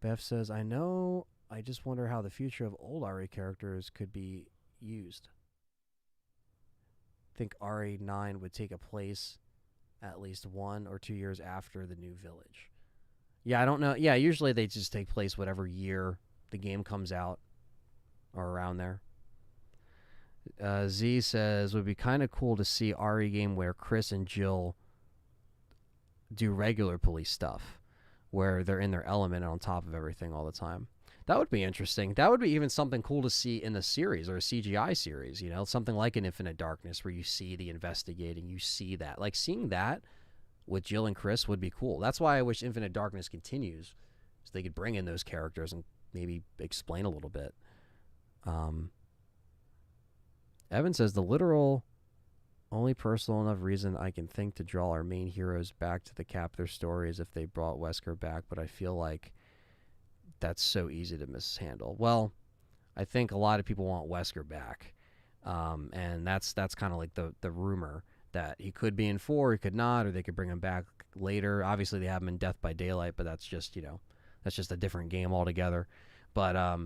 Beth says, I know. I just wonder how the future of old RE characters could be used. I think RE9 would take a place at least 1 or 2 years after the new village. Yeah, I don't know. Yeah, usually they just take place whatever year the game comes out or around there. Z says, would be kind of cool to see RE game where Chris and Jill do regular police stuff, where they're in their element and on top of everything all the time. That would be interesting. That would be even something cool to see in the series or a CGI series, something like an Infinite Darkness where you see the investigating, you see that. Like seeing that with Jill and Chris would be cool. That's why I wish Infinite Darkness continues, so they could bring in those characters and maybe explain a little bit. Evan says, the literal only personal enough reason I can think to draw our main heroes back to the cap their story is if they brought Wesker back, but I feel like that's so easy to mishandle. Well, I think a lot of people want Wesker back, and that's kind of like the rumor that he could be in 4, he could not, or they could bring him back later. Obviously, they have him in Death by Daylight, but that's just a different game altogether. But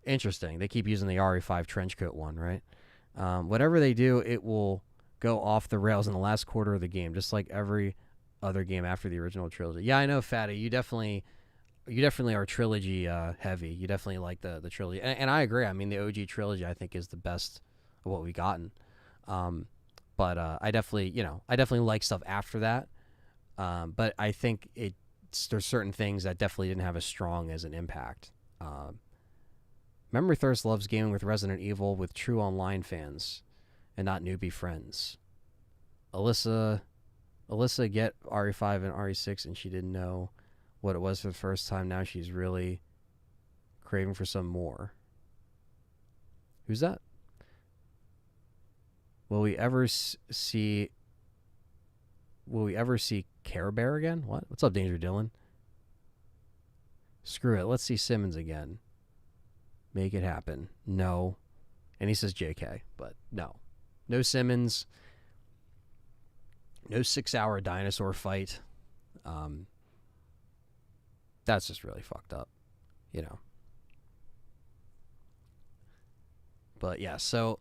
interesting. They keep using the RE5 trenchcoat one, right? Whatever they do, it will go off the rails in the last quarter of the game, just like every other game after the original trilogy. Yeah, I know, Fatty. You definitely are trilogy heavy. You definitely like the trilogy, and I agree. I mean, the OG trilogy I think is the best of what we've gotten. But I definitely like stuff after that. But I think there's certain things that definitely didn't have as strong as an impact. Memory Thirst loves gaming with Resident Evil with true online fans and not newbie friends. Alyssa get RE5 and RE6 and she didn't know what it was for the first time. Now she's really craving for some more. Who's that? Will we ever see Care Bear again? What? What's up, Danger Dylan? Screw it. Let's see Simmons again. Make it happen. No. And he says JK, but no. No Simmons. No 6-hour dinosaur fight. That's just really fucked up, But yeah, so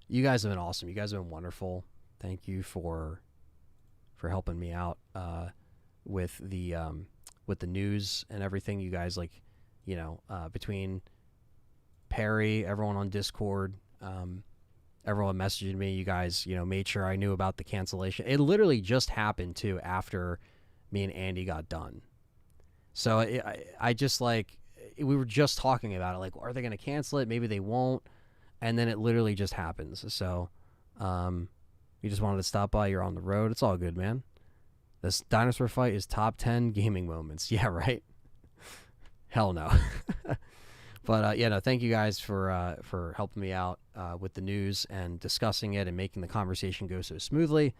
you guys have been awesome. You guys have been wonderful. Thank you for helping me out with the news and everything. You guys between Perry, everyone on Discord, everyone messaging me, you guys, made sure I knew about the cancellation. It literally just happened too after me and Andy got done. So I just we were just talking about it. Like, are they going to cancel it? Maybe they won't. And then it literally just happens. So you just wanted to stop by. You're on the road. It's all good, man. This dinosaur fight is top 10 gaming moments. Yeah, right? Hell no. But yeah, no, thank you guys for helping me out with the news and discussing it and making the conversation go so smoothly.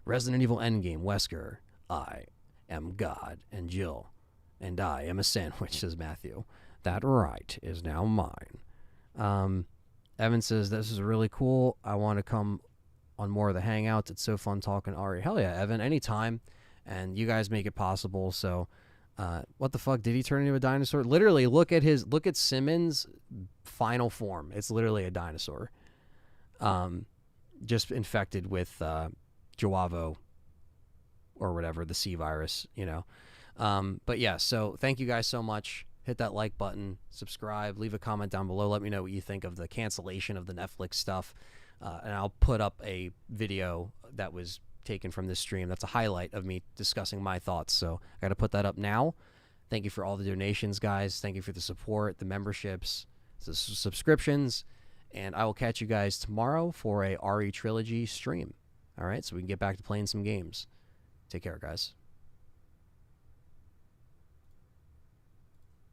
Resident Evil Endgame, Wesker, I am God, and Jill, and I am a sandwich, says Matthew. That right is now mine. Evan says, this is really cool. I want to come on more of the Hangouts. It's so fun talking Ari. Hell yeah, Evan, anytime. And you guys make it possible, so... what the fuck? Did he turn into a dinosaur? Literally, look at Simmons' final form. It's literally a dinosaur. Just infected with Joavo or whatever, the C virus, you know. But yeah, so thank you guys so much. Hit that like button, subscribe, leave a comment down below. Let me know what you think of the cancellation of the Netflix stuff. And I'll put up a video that was taken from this stream. That's a highlight of me discussing my thoughts. So I got to put that up now. Thank you for all the donations, guys. Thank you for the support, the memberships, the subscriptions. And I will catch you guys tomorrow for a RE Trilogy stream. All right, so we can get back to playing some games. Take care, guys.